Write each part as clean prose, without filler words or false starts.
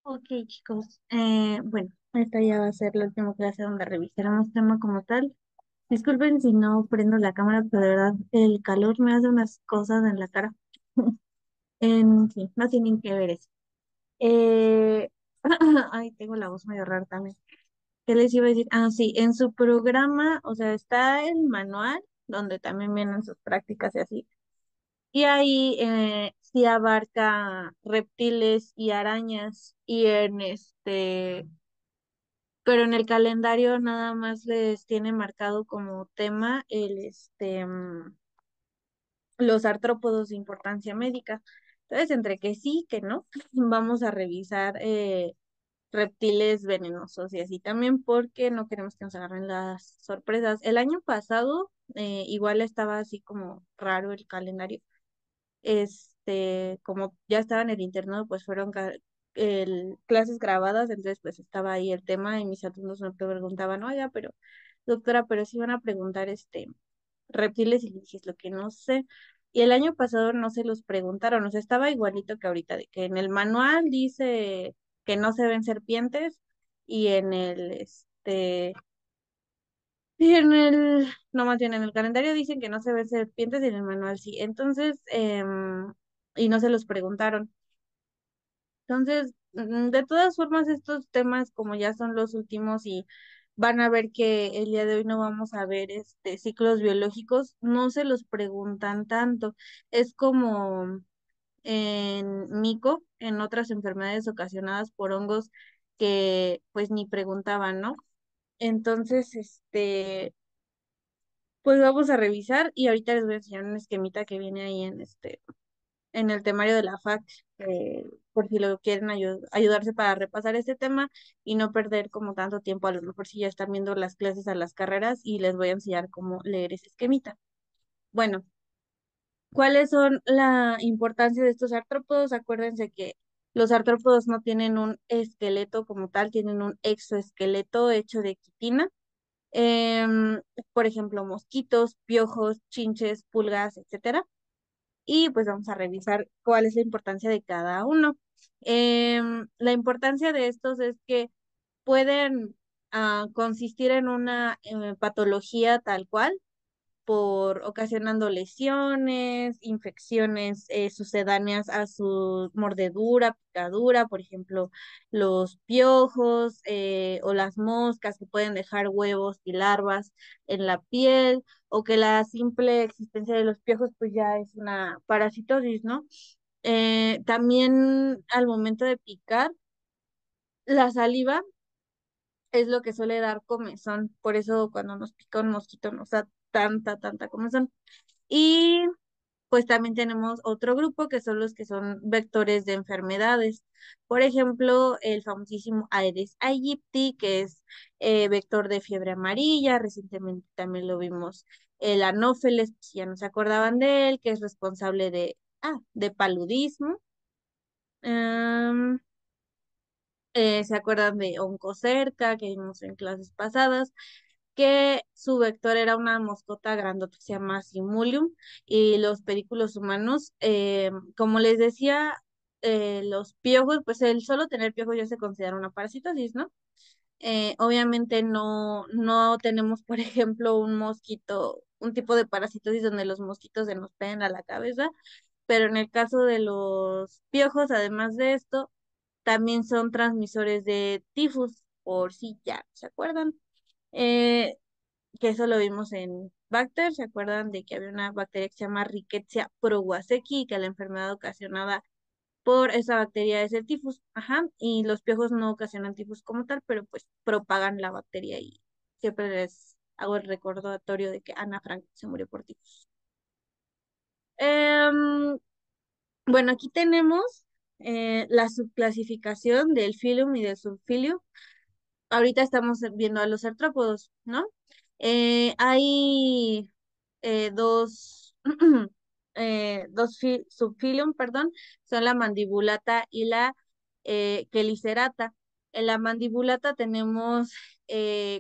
Ok, chicos. Bueno, esta ya va a ser la última clase donde revisaremos tema como tal. Disculpen si no prendo la cámara, pero de verdad el calor me hace unas cosas en la cara. En fin, no tienen que ver eso. Eh... Ay, tengo la voz medio rara también. ¿Qué les iba a decir? Ah, sí, en su programa, o sea, está el manual, donde también vienen sus prácticas y así. Y ahí sí abarca reptiles y arañas. Y pero en el calendario nada más les tiene marcado como tema los artrópodos de importancia médica. Entonces, entre que sí, que no, vamos a revisar reptiles venenosos y así también porque no queremos que nos agarren las sorpresas. El año pasado igual estaba así como raro el calendario, como ya estaba en el internado, pues fueron clases grabadas, entonces pues estaba ahí el tema y mis alumnos me preguntaban, oiga, pero doctora, pero si van a preguntar reptiles y le dije, es lo que no sé. Y el año pasado no se los preguntaron, o sea, estaba igualito que ahorita, de que en el manual dice que no se ven serpientes y no más bien en el calendario dicen que no se ven serpientes y en el manual sí. Entonces, y no se los preguntaron. Entonces, de todas formas, estos temas, como ya son los últimos y van a ver que el día de hoy no vamos a ver ciclos biológicos, no se los preguntan tanto. Es como en mico, en otras enfermedades ocasionadas por hongos que pues ni preguntaban, ¿no? Entonces, pues vamos a revisar y ahorita les voy a enseñar un esquemita que viene ahí en el temario de la FAC, por si lo quieren ayudarse para repasar este tema y no perder como tanto tiempo, a lo mejor si ya están viendo las clases a las carreras y les voy a enseñar cómo leer ese esquemita. Bueno, ¿cuáles son la importancia de estos artrópodos? Acuérdense que los artrópodos no tienen un esqueleto como tal, tienen un exoesqueleto hecho de quitina. Em, por ejemplo, mosquitos, piojos, chinches, pulgas, etcétera. Y pues vamos a revisar cuál es la importancia de cada uno. La importancia de estos es que pueden consistir en una patología tal cual, por ocasionando lesiones, infecciones sucedáneas a su mordedura, picadura, por ejemplo, los piojos o las moscas que pueden dejar huevos y larvas en la piel, o que la simple existencia de los piojos pues ya es una parasitosis, ¿no? También al momento de picar, la saliva es lo que suele dar comezón, por eso cuando nos pica un mosquito nos da tanta comezón. Y pues también tenemos otro grupo que son los que son vectores de enfermedades. Por ejemplo, el famosísimo Aedes aegypti, que es vector de fiebre amarilla. Recientemente también lo vimos el Anófeles, si ya no se acordaban de él, que es responsable de paludismo. Em, ¿Se acuerdan de Oncocerca, que vimos en clases pasadas? Que su vector era una moscota grandota que se llama Simulium, y los pedículos humanos, como les decía, los piojos, pues el solo tener piojos ya se considera una parasitosis, ¿no? Obviamente no tenemos, por ejemplo, un mosquito, un tipo de parasitosis donde los mosquitos se nos peguen a la cabeza, pero en el caso de los piojos, además de esto, también son transmisores de tifus, por si ya se acuerdan. Eh, que eso lo vimos en Bacter. ¿Se acuerdan de que había una bacteria que se llama Rickettsia prowazekii, que la enfermedad ocasionada por esa bacteria es el tifus? Ajá, y los piojos no ocasionan tifus como tal, pero pues propagan la bacteria y siempre les hago el recordatorio de que Ana Frank se murió por tifus. Em, bueno, aquí tenemos la subclasificación del filium y del subfilium. Ahorita estamos viendo a los artrópodos, ¿no? Hay dos, subfilium, perdón, son la mandibulata y la quelicerata. En la mandibulata tenemos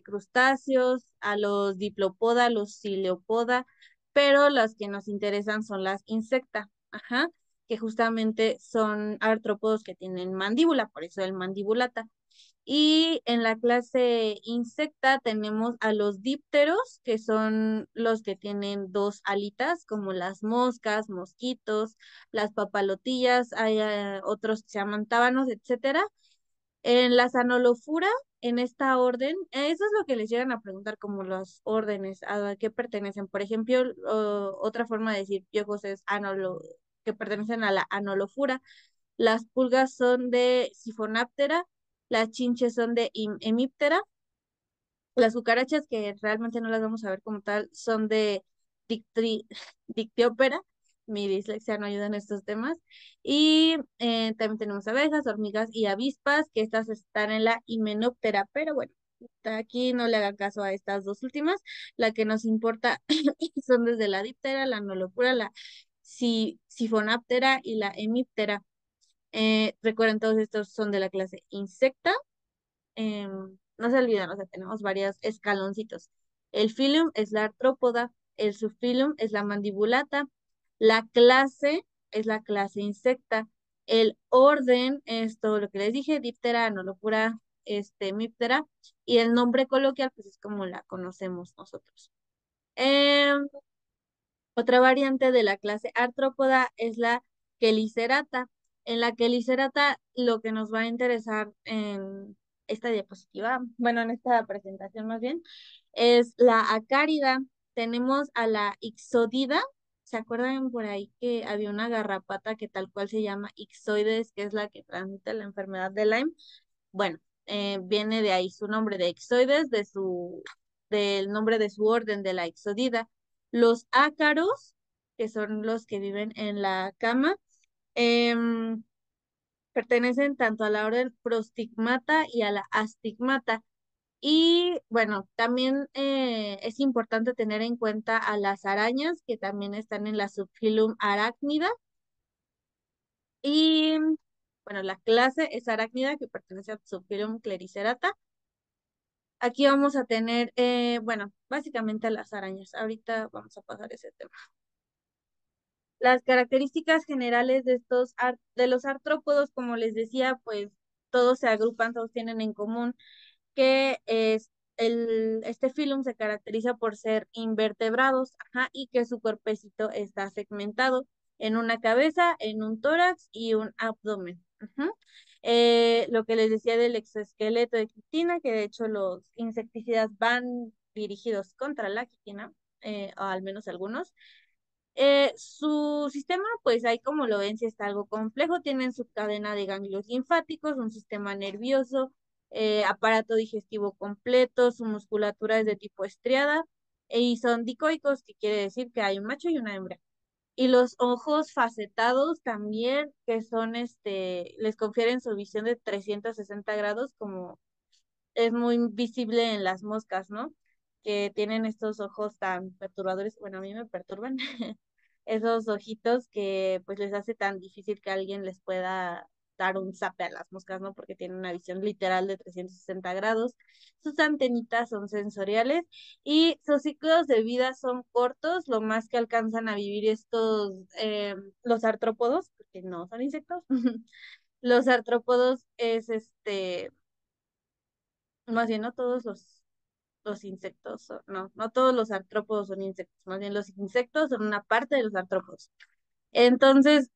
crustáceos, a los diplopoda, los cileopoda, pero las que nos interesan son las insecta, ajá, que justamente son artrópodos que tienen mandíbula, por eso el mandibulata. Y en la clase insecta tenemos a los dípteros, que son los que tienen dos alitas, como las moscas, mosquitos, las papalotillas, hay otros que se llaman tábanos, etcétera. En la Sanolofura, en esta orden, eso es lo que les llegan a preguntar como los órdenes, a qué pertenecen. Por ejemplo, otra forma de decir piojos es que pertenecen a la Anolofura. Las pulgas son de Siphonaptera, las chinches son de Hemiptera, las cucarachas, que realmente no las vamos a ver como tal, son de Dictri Dictiópera. Mi dislexia no ayuda en estos temas. Y también tenemos abejas, hormigas y avispas, que estas están en la Hymenoptera. Pero bueno, aquí no le hagan caso a estas dos últimas. La que nos importa son desde la Diptera, la Nolopura, la Siphonaptera y la Hemiptera. Recuerden, todos estos son de la clase insecta. No se olviden, o sea, tenemos varios escaloncitos. El filium es la artrópoda, el subfilium es la mandibulata, la clase es la clase insecta, el orden es todo lo que les dije, díptera, anolopura, hemiptera, y el nombre coloquial, pues es como la conocemos nosotros. Em, Otra variante de la clase artrópoda es la quelicerata. En la quelicerata lo que nos va a interesar en esta diapositiva, bueno, en esta presentación más bien, es la acárida. Tenemos a la ixodida. ¿Se acuerdan por ahí que había una garrapata que tal cual se llama ixoides, que es la que transmite la enfermedad de Lyme? Bueno, viene de ahí su nombre de ixoides, del nombre de su orden de la ixodida. Los ácaros, que son los que viven en la cama, em, pertenecen tanto a la orden Prostigmata y a la Astigmata. Y bueno, también es importante tener en cuenta a las arañas, que también están en la subfilum Arachnida. Y bueno, la clase es arácnida, que pertenece al subfilum Clericerata. Aquí vamos a tener, bueno, básicamente las arañas. Ahorita vamos a pasar ese tema. Las características generales de de los artrópodos, como les decía, pues todos se agrupan, todos tienen en común que este filum se caracteriza por ser invertebrados, ajá, y que su cuerpecito está segmentado en una cabeza, en un tórax y un abdomen. Ujú. Lo que les decía del exoesqueleto de quitina, que de hecho los insecticidas van dirigidos contra la quitina, o al menos algunos. Su sistema, pues ahí como lo ven, si está algo complejo, tienen su cadena de ganglios linfáticos, un sistema nervioso, aparato digestivo completo, su musculatura es de tipo estriada, y son dicoicos, que quiere decir que hay un macho y una hembra. Y los ojos facetados también, que son, les confieren su visión de 360 grados, como es muy visible en las moscas, ¿no? Que tienen estos ojos tan perturbadores, bueno, a mí me perturban, esos ojitos que pues les hace tan difícil que alguien les pueda dar un zape a las moscas, ¿no? Porque tienen una visión literal de 360 grados. Sus antenitas son sensoriales y sus ciclos de vida son cortos, lo más que alcanzan a vivir los artrópodos, porque no son insectos. Los artrópodos es más bien no todos los insectos, no, no todos los artrópodos son insectos, más bien los insectos son una parte de los artrópodos. Entonces,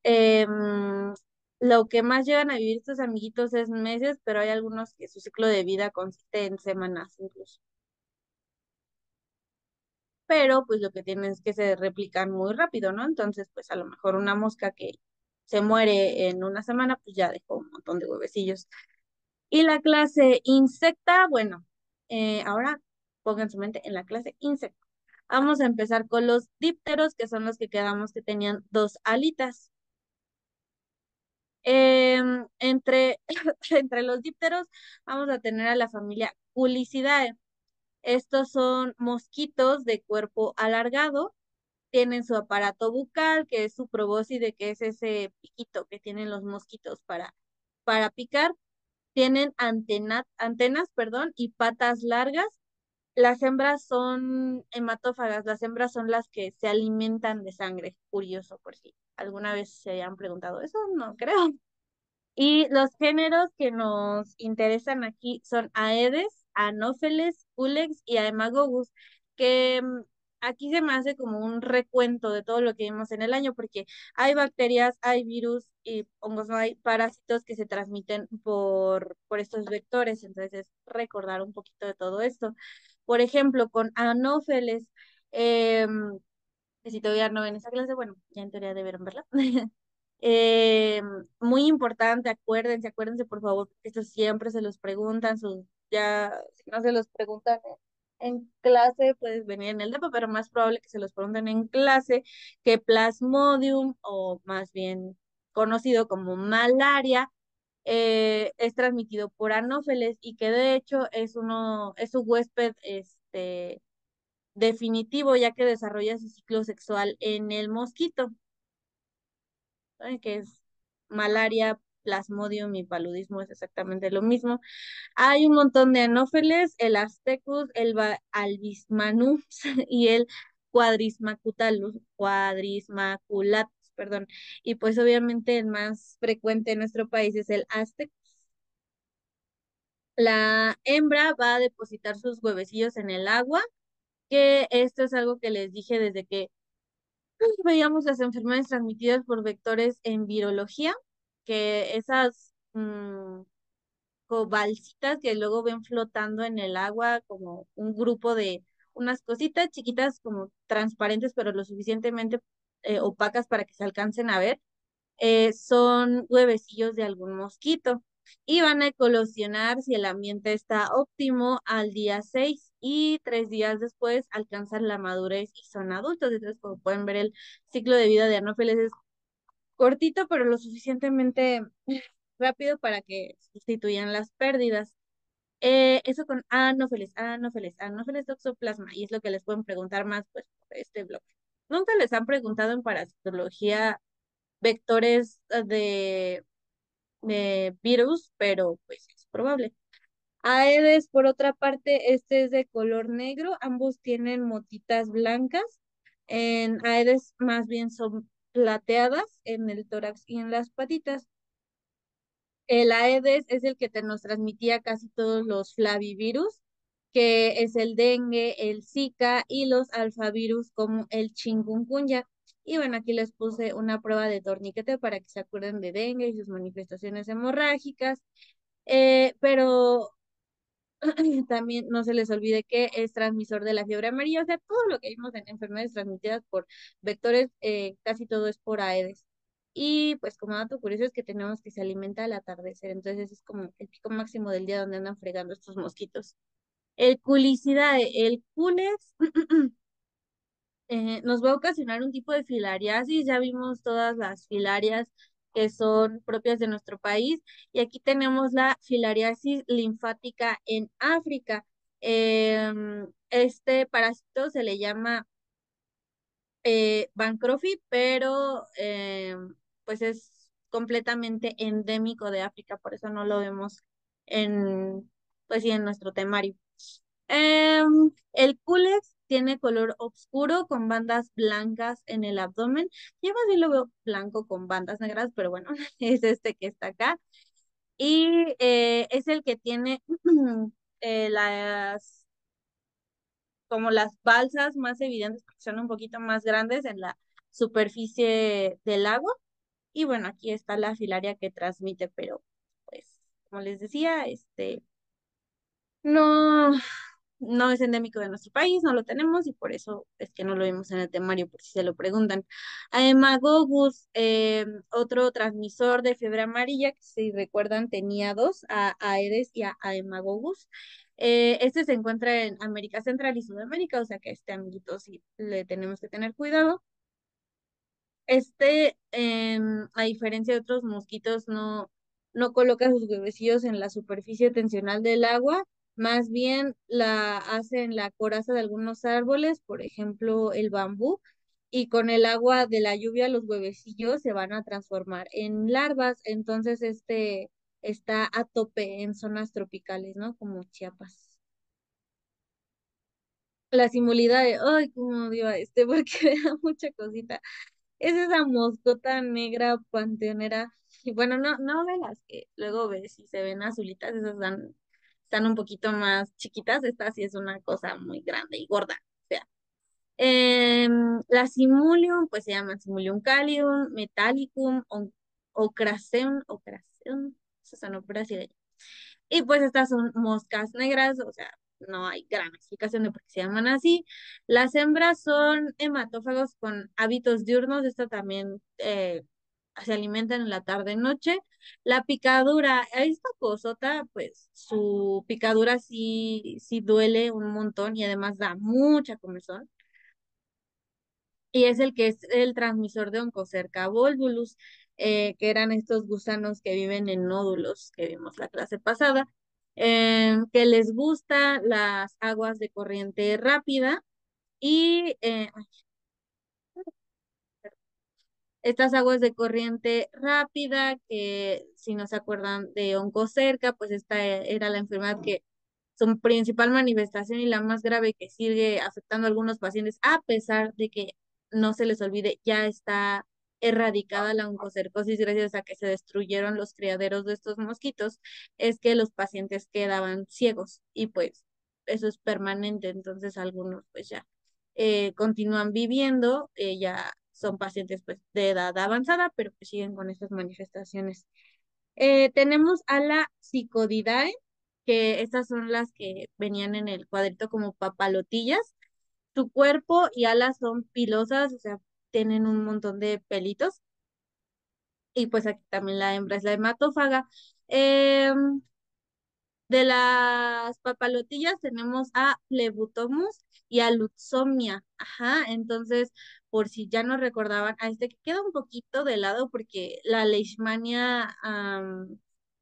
lo que más llegan a vivir estos amiguitos es meses, pero hay algunos que su ciclo de vida consiste en semanas incluso. Pero pues lo que tienen es que se replican muy rápido, ¿no? Entonces, pues a lo mejor una mosca que se muere en una semana, pues ya dejó un montón de huevecillos. Y la clase insecta, bueno, ahora pongan su mente en la clase insecta. Vamos a empezar con los dípteros, que son los que quedamos que tenían dos alitas. Entre, entre los dípteros vamos a tener a la familia Culicidae. Estos son mosquitos de cuerpo alargado, tienen su aparato bucal, que es su probóscide, que es ese piquito que tienen los mosquitos para picar. Tienen antenas, perdón, y patas largas. Las hembras son hematófagas, las hembras son las que se alimentan de sangre, curioso por sí. ¿Alguna vez se hayan preguntado eso? No creo. Y los géneros que nos interesan aquí son Aedes, Anopheles, Culex y Aemagogus, que aquí se me hace como un recuento de todo lo que vimos en el año, porque hay bacterias, hay virus y hongos, no hay parásitos que se transmiten por estos vectores, entonces recordar un poquito de todo esto. Por ejemplo, con Anopheles, que si todavía no ven esa clase, bueno, ya en teoría deberían verla. Eh, Muy importante, acuérdense por favor, porque esto siempre se los preguntan, ya, si no se los preguntan en clase, puedes venir en el DEPA, pero más probable que se los pregunten en clase, que Plasmodium, o más bien conocido como malaria, es transmitido por anófeles y que de hecho es su huésped, definitivo, ya que desarrolla su ciclo sexual en el mosquito, que es malaria, plasmodium y paludismo, es exactamente lo mismo. Hay un montón de anófeles, el Astecus, albismanus y el cuadrismaculatus, perdón. Y pues obviamente el más frecuente en nuestro país es el Astecus. La hembra va a depositar sus huevecillos en el agua, que esto es algo que les dije desde que veíamos las enfermedades transmitidas por vectores en virología, que esas cobalsitas que luego ven flotando en el agua como un grupo de unas cositas chiquitas como transparentes, pero lo suficientemente opacas para que se alcancen a ver, son huevecillos de algún mosquito y van a eclosionar si el ambiente está óptimo al día 6 y 3 días después alcanzan la madurez y son adultos. Entonces, como pueden ver, el ciclo de vida de Anopheles es cortito, pero lo suficientemente rápido para que sustituyan las pérdidas. Eso con Anopheles toxoplasma, y es lo que les pueden preguntar más, pues, por este blog. Nunca les han preguntado en parasitología vectores de virus, pero pues es probable. Aedes, por otra parte, este es de color negro, ambos tienen motitas blancas. En Aedes más bien son plateadas en el tórax y en las patitas. El Aedes es el que nos transmitía casi todos los flavivirus, que es el dengue, el Zika y los alfavirus como el chikungunya. Y bueno, aquí les puse una prueba de torniquete para que se acuerden de dengue y sus manifestaciones hemorrágicas. Pero también no se les olvide que es transmisor de la fiebre amarilla, o sea, todo lo que vimos en enfermedades transmitidas por vectores, casi todo es por Aedes. Y pues como dato curioso es que tenemos que se alimenta al atardecer, entonces es como el pico máximo del día donde andan fregando estos mosquitos. El Culicidae, el Culex, nos va a ocasionar un tipo de filariasis. Ya vimos todas las filarias que son propias de nuestro país y aquí tenemos la filariasis linfática en África. Este parásito se le llama Bancrofi, pero pues es completamente endémico de África, por eso no lo vemos en, pues sí, en nuestro temario. El Culex tiene color oscuro con bandas blancas en el abdomen. Yo más bien lo veo blanco con bandas negras, pero bueno, es este que está acá. Y es el que tiene las, como las balsas más evidentes, porque son un poquito más grandes en la superficie del agua. Y bueno, aquí está la filaria que transmite, pero pues, como les decía, no, no es endémico de nuestro país, no lo tenemos y por eso es que no lo vimos en el temario, por si se lo preguntan. Aemagogus, otro transmisor de fiebre amarilla, que si recuerdan tenía dos, a Aedes y a Aemagogus. Este se encuentra en América Central y Sudamérica, o sea que este amiguito sí le tenemos que tener cuidado. A diferencia de otros mosquitos, no coloca sus huevecillos en la superficie tensional del agua, más bien la hace en la coraza de algunos árboles, por ejemplo, el bambú, y con el agua de la lluvia los huevecillos se van a transformar en larvas, entonces este está a tope en zonas tropicales, ¿no? Como Chiapas. La simulidad de, ay, cómo odio a porque me da mucha cosita. Es esa moscota negra panteonera. Y bueno, no de las que luego ves y se ven azulitas, esas están un poquito más chiquitas. Esta sí es una cosa muy grande y gorda. O sea, la Simulium, pues se llama Simulium Calium, Metallicum, Ocraceum, esas son óperas y y pues estas son moscas negras, o sea, no hay gran explicación de por qué se llaman así. Las hembras son hematófagos con hábitos diurnos, esta también se alimentan en la tarde-noche. La picadura, esta cosota, pues su picadura sí duele un montón y además da mucha comezón y es el que es el transmisor de Oncocerca volvulus, que eran estos gusanos que viven en nódulos que vimos la clase pasada, que les gusta las aguas de corriente rápida y estas aguas de corriente rápida, que si no se acuerdan de oncocerca, pues esta era la enfermedad que su principal manifestación y la más grave que sigue afectando a algunos pacientes, a pesar de que no se les olvide, ya está erradicada la oncocercosis gracias a que se destruyeron los criaderos de estos mosquitos, es que los pacientes quedaban ciegos y pues eso es permanente, entonces algunos pues ya continúan viviendo, ya son pacientes pues de edad avanzada, pero que siguen con estas manifestaciones. Tenemos a la Psicodidae, que estas son las que venían en el cuadrito como papalotillas. Su cuerpo y alas son pilosas, o sea, tienen un montón de pelitos. Y pues aquí también la hembra es la hematófaga. De las papalotillas tenemos a Phlebutomus y a Lutzomia. Ajá, entonces, por si ya no recordaban, a este que queda un poquito de lado porque la leishmania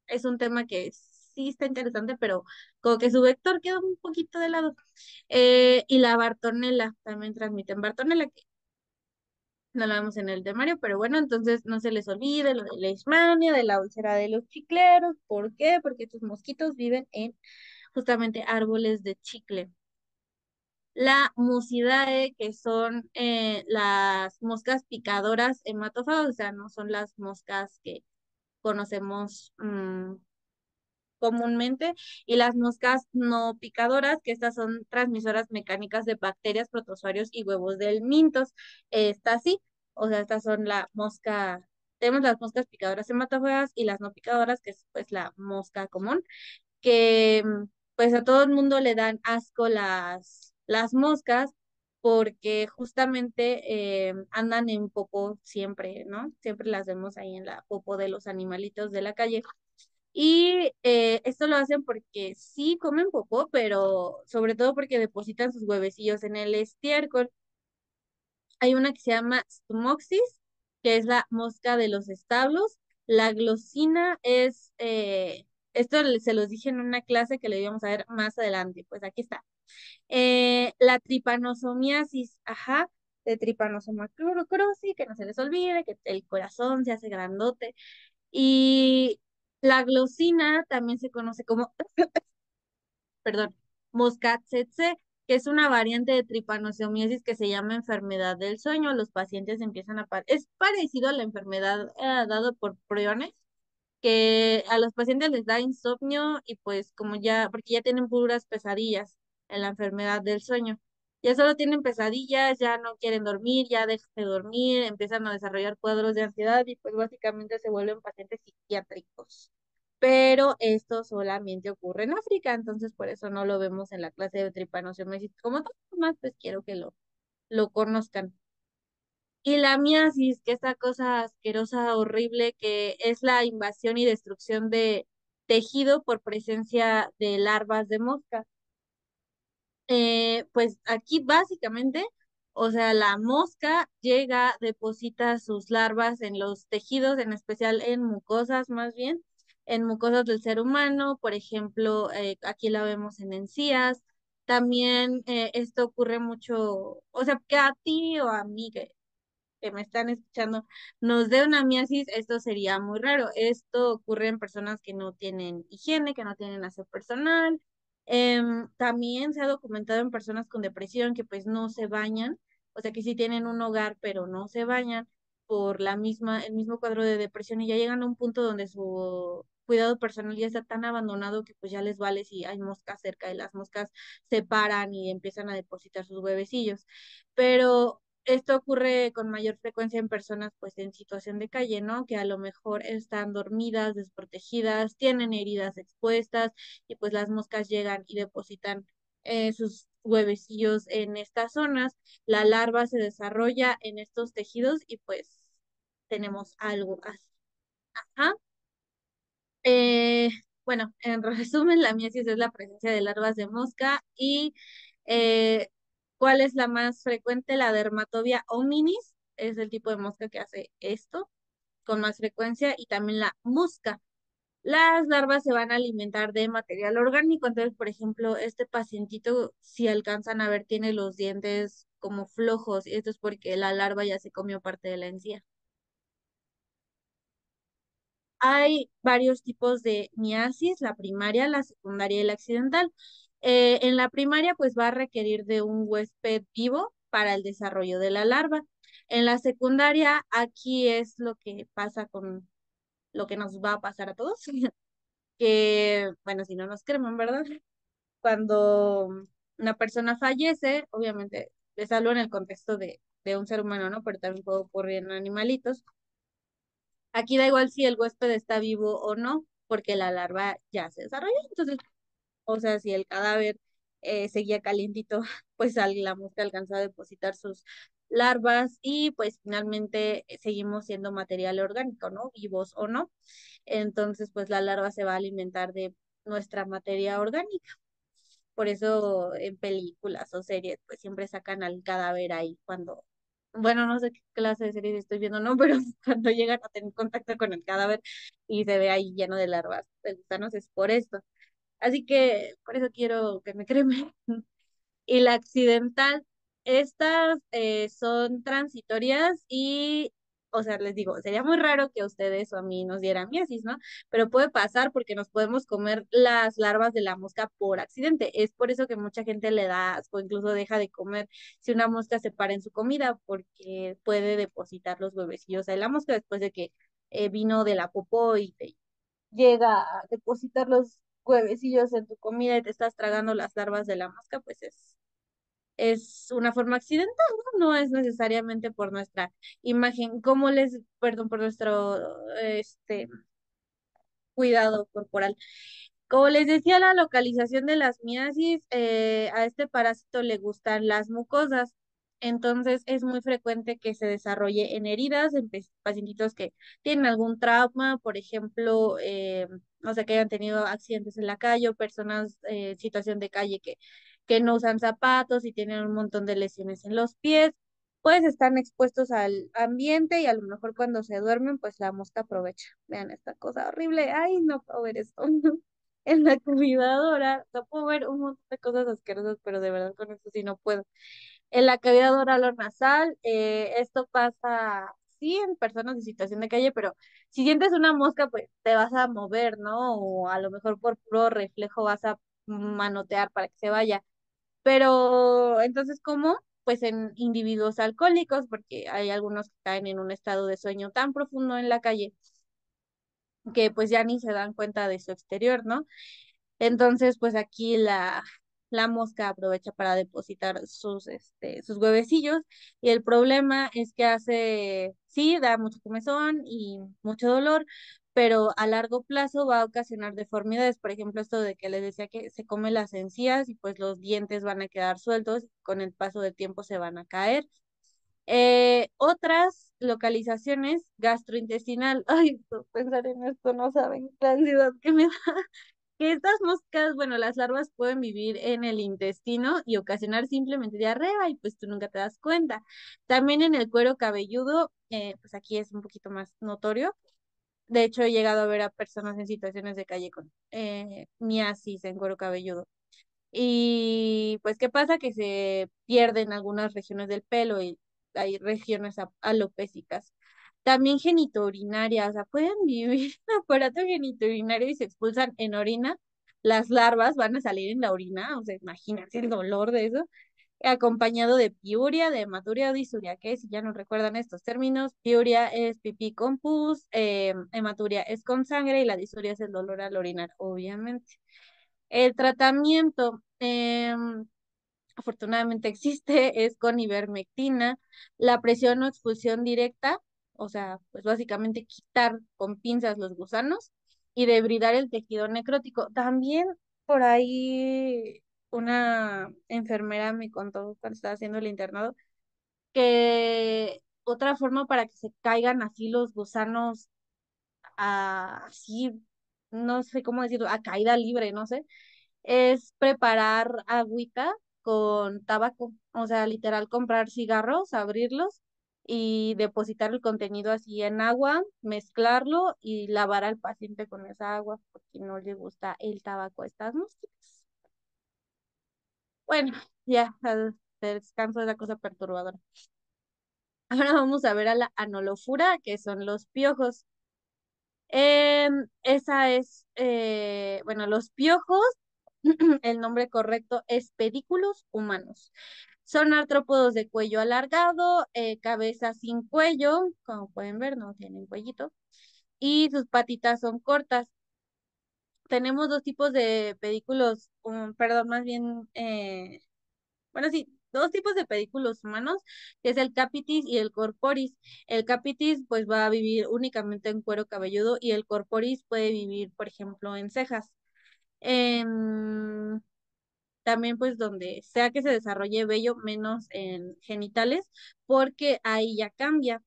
es un tema que sí está interesante, pero como que su vector queda un poquito de lado. Y la Bartonella, también transmiten Bartonella, no lo vemos en el temario, pero bueno, entonces no se les olvide lo de la leishmania, de la úlcera de los chicleros. ¿Por qué? Porque estos mosquitos viven en justamente árboles de chicle. La Musidae, que son las moscas picadoras hematófagas, o sea, no son las moscas que conocemos comúnmente, y las moscas no picadoras, que estas son transmisoras mecánicas de bacterias, protozoarios y huevos del mintos. Estas sí, o sea, estas son la mosca, tenemos las moscas picadoras hematófagas y las no picadoras, que es pues la mosca común, que pues a todo el mundo le dan asco las moscas porque justamente andan en popó siempre, ¿no? Siempre las vemos ahí en la popó de los animalitos de la calle. Y esto lo hacen porque sí comen popó, pero sobre todo porque depositan sus huevecillos en el estiércol. Hay una que se llama Stomoxis, que es la mosca de los establos. La glossina es, se los dije en una clase que le íbamos a ver más adelante, pues aquí está. La tripanosomiasis, ajá, de Trypanosoma cruzi, que no se les olvide, que el corazón se hace grandote. Y la glossina también se conoce como, perdón, mosca tsetse, que es una variante de tripanosomiasis que se llama enfermedad del sueño. Los pacientes empiezan es parecido a la enfermedad dado por priones, que a los pacientes les da insomnio y pues como ya, porque ya tienen puras pesadillas en la enfermedad del sueño. Ya solo tienen pesadillas, ya no quieren dormir, ya dejan de dormir, empiezan a desarrollar cuadros de ansiedad y pues básicamente se vuelven pacientes psiquiátricos. Pero esto solamente ocurre en África, entonces por eso no lo vemos en la clase de tripanosomiasis. Como todo más, pues quiero que lo conozcan. Y la miasis, que esta cosa asquerosa, horrible, que es la invasión y destrucción de tejido por presencia de larvas de mosca. Pues aquí básicamente, o sea, la mosca llega, deposita sus larvas en los tejidos, en especial en mucosas más bien, en mucosas del ser humano, por ejemplo, aquí la vemos en encías. También esto ocurre mucho, o sea, que a ti o a mí, que me están escuchando nos dé una miasis, esto sería muy raro. Esto ocurre en personas que no tienen higiene, que no tienen aseo personal. También se ha documentado en personas con depresión que pues no se bañan, o sea que sí tienen un hogar pero no se bañan. por el mismo cuadro de depresión y ya llegan a un punto donde su cuidado personal ya está tan abandonado que pues ya les vale si hay moscas cerca y las moscas se paran y empiezan a depositar sus huevecillos. Pero esto ocurre con mayor frecuencia en personas pues en situación de calle, ¿no? Que a lo mejor están dormidas, desprotegidas, tienen heridas expuestas y pues las moscas llegan y depositan sus huevecillos en estas zonas. La larva se desarrolla en estos tejidos y pues tenemos algo así. Ajá. Eh, bueno, en resumen, la miasis es la presencia de larvas de mosca y eh, ¿cuál es la más frecuente? La Dermatobia hominis es el tipo de mosca que hace esto con más frecuencia y también la musca. Las larvas se van a alimentar de material orgánico, entonces, por ejemplo, este pacientito, si alcanzan a ver, tiene los dientes como flojos y esto es porque la larva ya se comió parte de la encía. Hay varios tipos de miasis, la primaria, la secundaria y la accidental. En la primaria, pues va a requerir de un huésped vivo para el desarrollo de la larva. En la secundaria, aquí es lo que pasa con lo que nos va a pasar a todos, que, bueno, si no nos cremen, ¿verdad? Cuando una persona fallece, obviamente, les hablo en el contexto de un ser humano, ¿no? Pero también puede ocurrir en animalitos. Aquí da igual si el huésped está vivo o no, porque la larva ya se desarrolló. Entonces, o sea, si el cadáver seguía calientito, pues la mosca alcanzó a depositar sus larvas y pues finalmente seguimos siendo material orgánico, ¿no? Vivos o no. Entonces, pues la larva se va a alimentar de nuestra materia orgánica. Por eso en películas o series, pues siempre sacan al cadáver ahí cuando, bueno, no sé qué clase de series estoy viendo, no, pero cuando llegan a tener contacto con el cadáver y se ve ahí lleno de larvas de gusanos, es por esto. Así que por eso quiero que me cremen. Y la accidental, estas son transitorias y, o sea, les digo, sería muy raro que a ustedes o a mí nos dieran miasis, ¿no? Pero puede pasar porque nos podemos comer las larvas de la mosca por accidente. Es por eso que mucha gente le da asco, incluso deja de comer si una mosca se para en su comida, porque puede depositar los huevecillos de la mosca después de que vino de la popó y te llega a depositar los huevecillos en tu comida y te estás tragando las larvas de la mosca, pues es una forma accidental, ¿no? No es necesariamente por nuestra imagen, como les, perdón, por nuestro cuidado corporal. Como les decía, la localización de las miasis, a este parásito le gustan las mucosas, entonces es muy frecuente que se desarrolle en heridas, en pacientitos que tienen algún trauma, por ejemplo, o sea, que hayan tenido accidentes en la calle o personas en situación de calle que no usan zapatos y tienen un montón de lesiones en los pies, pues están expuestos al ambiente y a lo mejor cuando se duermen, pues la mosca aprovecha. Vean esta cosa horrible. Ay, no puedo ver esto. En la cuidadora, no puedo ver un montón de cosas asquerosas, pero de verdad con esto sí no puedo. En la cavidad oral o nasal, esto pasa, sí, en personas en situación de calle, pero si sientes una mosca, pues te vas a mover, ¿no? O a lo mejor por puro reflejo vas a manotear para que se vaya. Pero entonces, ¿cómo? Pues en individuos alcohólicos, porque hay algunos que caen en un estado de sueño tan profundo en la calle que pues ya ni se dan cuenta de su exterior, ¿no? Entonces, pues aquí la mosca aprovecha para depositar sus huevecillos y el problema es que hace, sí, da mucho comezón y mucho dolor, pero a largo plazo va a ocasionar deformidades. Por ejemplo, esto de que les decía que se come las encías y pues los dientes van a quedar sueltos y con el paso del tiempo se van a caer. Otras localizaciones gastrointestinal, ay, pensar en esto no saben la ansiedad que me da. Que estas moscas, bueno, las larvas pueden vivir en el intestino y ocasionar simplemente diarrea y pues tú nunca te das cuenta. También en el cuero cabelludo, pues aquí es un poquito más notorio. De hecho, he llegado a ver a personas en situaciones de calle con miasis en cuero cabelludo. Y pues, ¿qué pasa? Que se pierden algunas regiones del pelo y hay regiones alopécicas. También genitourinaria, o sea, pueden vivir en aparato genitourinario y se expulsan en orina. Las larvas van a salir en la orina, o sea, imagínense el dolor de eso. acompañado de piuria, de hematuria o disuria, que si ya no recuerdan estos términos, piuria es pipí con pus, hematuria es con sangre y la disuria es el dolor al orinar, obviamente. El tratamiento, afortunadamente existe, es con ivermectina, la presión o expulsión directa, o sea, pues básicamente quitar con pinzas los gusanos y debridar el tejido necrótico. También por ahí una enfermera me contó cuando estaba haciendo el internado que otra forma para que se caigan así los gusanos, así, no sé cómo decirlo, a caída libre, no sé, es preparar agüita con tabaco, o sea, literal comprar cigarros, abrirlos y depositar el contenido así en agua, mezclarlo y lavar al paciente con esa agua porque no le gusta el tabaco a estas mosquitas. Bueno, ya, al descanso de la cosa perturbadora. Ahora vamos a ver a la anolofura, que son los piojos. Esa es, bueno, los piojos, el nombre correcto es pedículos humanos. Son artrópodos de cuello alargado, cabeza sin cuello, como pueden ver, no tienen cuellito, y sus patitas son cortas. Tenemos dos tipos de pedículos, perdón, más bien, bueno, sí, dos tipos de pedículos humanos, que es el capitis y el corporis. El capitis, pues, va a vivir únicamente en cuero cabelludo y el corporis puede vivir, por ejemplo, en cejas. Em, También pues donde sea que se desarrolle vello, menos en genitales, porque ahí ya cambia.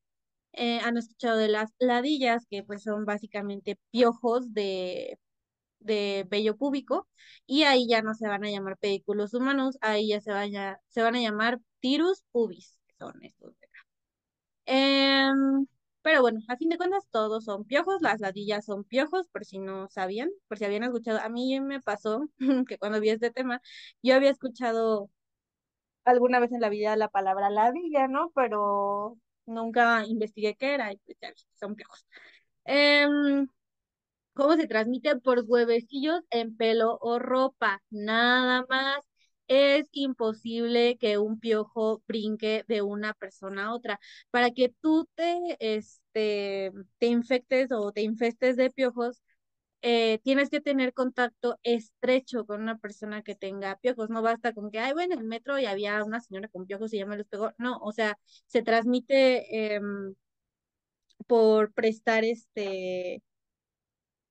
Han escuchado de las ladillas, que pues son básicamente piojos de vello púbico, y ahí ya no se van a llamar pedículos humanos, ahí ya se van a llamar tirus pubis, que son estos de acá. Em, pero bueno, a fin de cuentas todos son piojos, las ladillas son piojos, por si no sabían, por si habían escuchado. A mí me pasó que cuando vi este tema, yo había escuchado alguna vez en la vida la palabra ladilla, ¿no? Pero nunca investigué qué era y pues ya vi, son piojos. Em, ¿Cómo se transmite? Por huevecillos en pelo o ropa, nada más. Es imposible que un piojo brinque de una persona a otra. Para que tú te infectes o te infestes de piojos, tienes que tener contacto estrecho con una persona que tenga piojos. No basta con que, ay, bueno, en el metro y había una señora con piojos y ya me los pegó. No, o sea, se transmite por prestar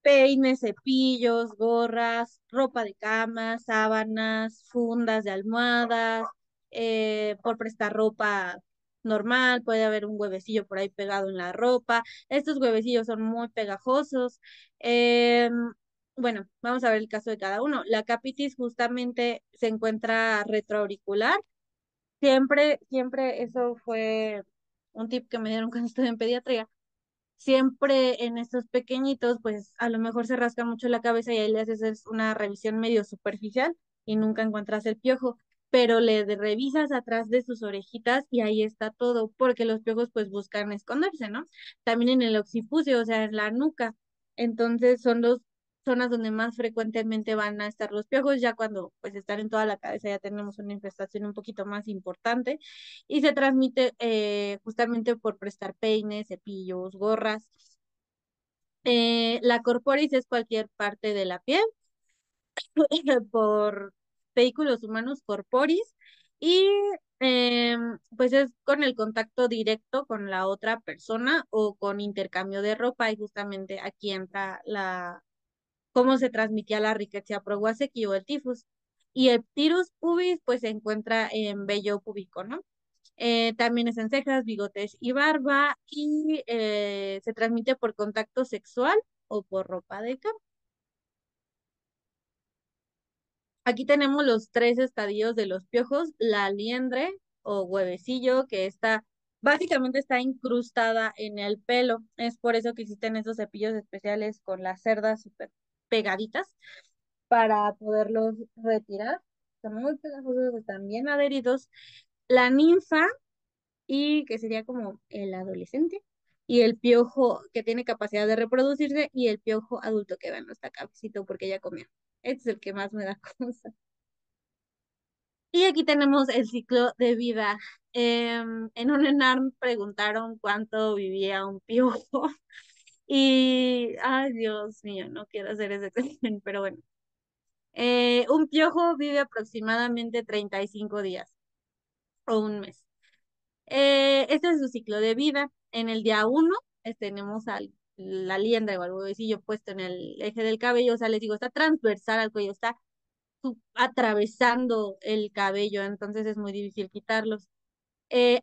peines, cepillos, gorras, ropa de cama, sábanas, fundas de almohadas, por prestar ropa normal, puede haber un huevecillo por ahí pegado en la ropa. Estos huevecillos son muy pegajosos. Bueno, vamos a ver el caso de cada uno. La capitis justamente se encuentra retroauricular. Siempre, siempre eso fue un tip que me dieron cuando estuve en pediatría. Siempre en estos pequeñitos, pues a lo mejor se rasca mucho la cabeza y ahí le haces una revisión medio superficial y nunca encuentras el piojo, pero revisas atrás de sus orejitas y ahí está todo, porque los piojos pues buscan esconderse, ¿no? También en el occipucio, o sea, en la nuca. Entonces son dos zonas donde más frecuentemente van a estar los piojos, ya cuando pues están en toda la cabeza ya tenemos una infestación un poquito más importante y se transmite justamente por prestar peines, cepillos, gorras. La corporis es cualquier parte de la piel, por vehículos humanos corporis, y pues es con el contacto directo con la otra persona o con intercambio de ropa, y justamente aquí entra cómo se transmitía la riqueza Prowazeki o el tifus. Y el tirus pubis pues se encuentra en vello púbico, ¿no? También es en cejas, bigotes y barba y se transmite por contacto sexual o por ropa de cama. Aquí tenemos los tres estadios de los piojos, la liendre o huevecillo, que básicamente está incrustada en el pelo. Es por eso que existen esos cepillos especiales con las cerdas súper pegaditas para poderlos retirar. Son muy pegajosos, están bien adheridos. La ninfa, y que sería como el adolescente, y el piojo que tiene capacidad de reproducirse, y el piojo adulto que va en nuestra cabecito porque ya comió. Este es el que más me da cosa. Y aquí tenemos el ciclo de vida. En un ENARM preguntaron cuánto vivía un piojo. Y, ay, Dios mío, no quiero hacer ese examen, pero bueno. Un piojo vive aproximadamente 35 días o un mes. Este es su ciclo de vida. En el día uno tenemos la liendra o al huevecillo puesto en el eje del cabello, o sea, les digo, está transversal al cuello, está atravesando el cabello, entonces es muy difícil quitarlos.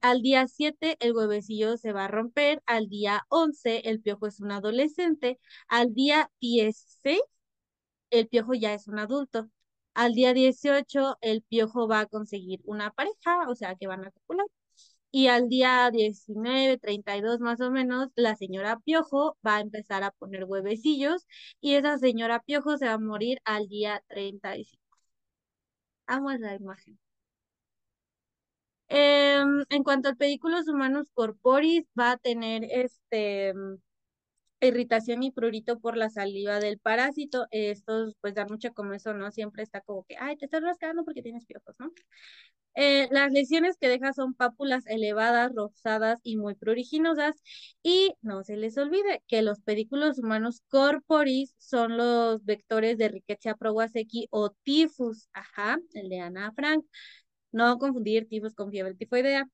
Al día 7 el huevecillo se va a romper, al día 11 el piojo es un adolescente, al día 16 el piojo ya es un adulto, al día 18 el piojo va a conseguir una pareja, o sea que van a copular, y al día 19 32 más o menos, la señora piojo va a empezar a poner huevecillos y esa señora piojo se va a morir al día 35. Amo la imagen. En cuanto al pedículos humanos corporis, va a tener irritación y prurito por la saliva del parásito. Estos pues dan mucha comezón, ¿no? Siempre está como que, ay, te estás rascando porque tienes piojos, ¿no? Las lesiones que deja son pápulas elevadas, rosadas y muy pruriginosas. Y no se les olvide que los pedículos humanos corporis son los vectores de Rickettsia prowazekii o tifus. Ajá, el de Ana Frank. No confundir tifus con fiebre tifoidea.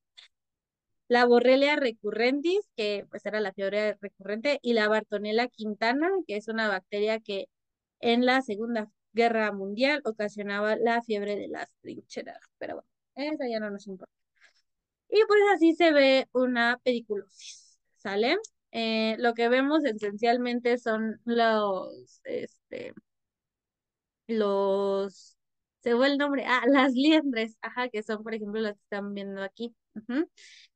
La Borrelia recurrentis, que pues era la fiebre recurrente, y la Bartonella quintana, que es una bacteria que en la Segunda Guerra Mundial ocasionaba la fiebre de las trincheras. Pero bueno, eso ya no nos importa. Y pues así se ve una pediculosis, ¿sale? Lo que vemos esencialmente son los, se fue el nombre, las liendres, ajá, que son, por ejemplo, las que están viendo aquí. Ujú.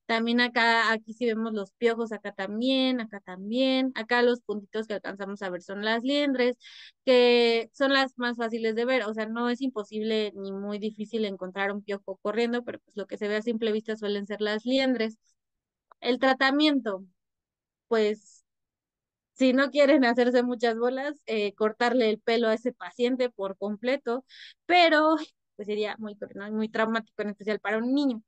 También acá, aquí sí vemos los piojos, acá también, acá los puntitos que alcanzamos a ver son las liendres, que son las más fáciles de ver, o sea, no es imposible ni muy difícil encontrar un piojo corriendo, pero pues lo que se ve a simple vista suelen ser las liendres. El tratamiento, pues si no quieren hacerse muchas bolas, cortarle el pelo a ese paciente por completo, pero pues sería muy, ¿no? Muy traumático, en especial para un niño.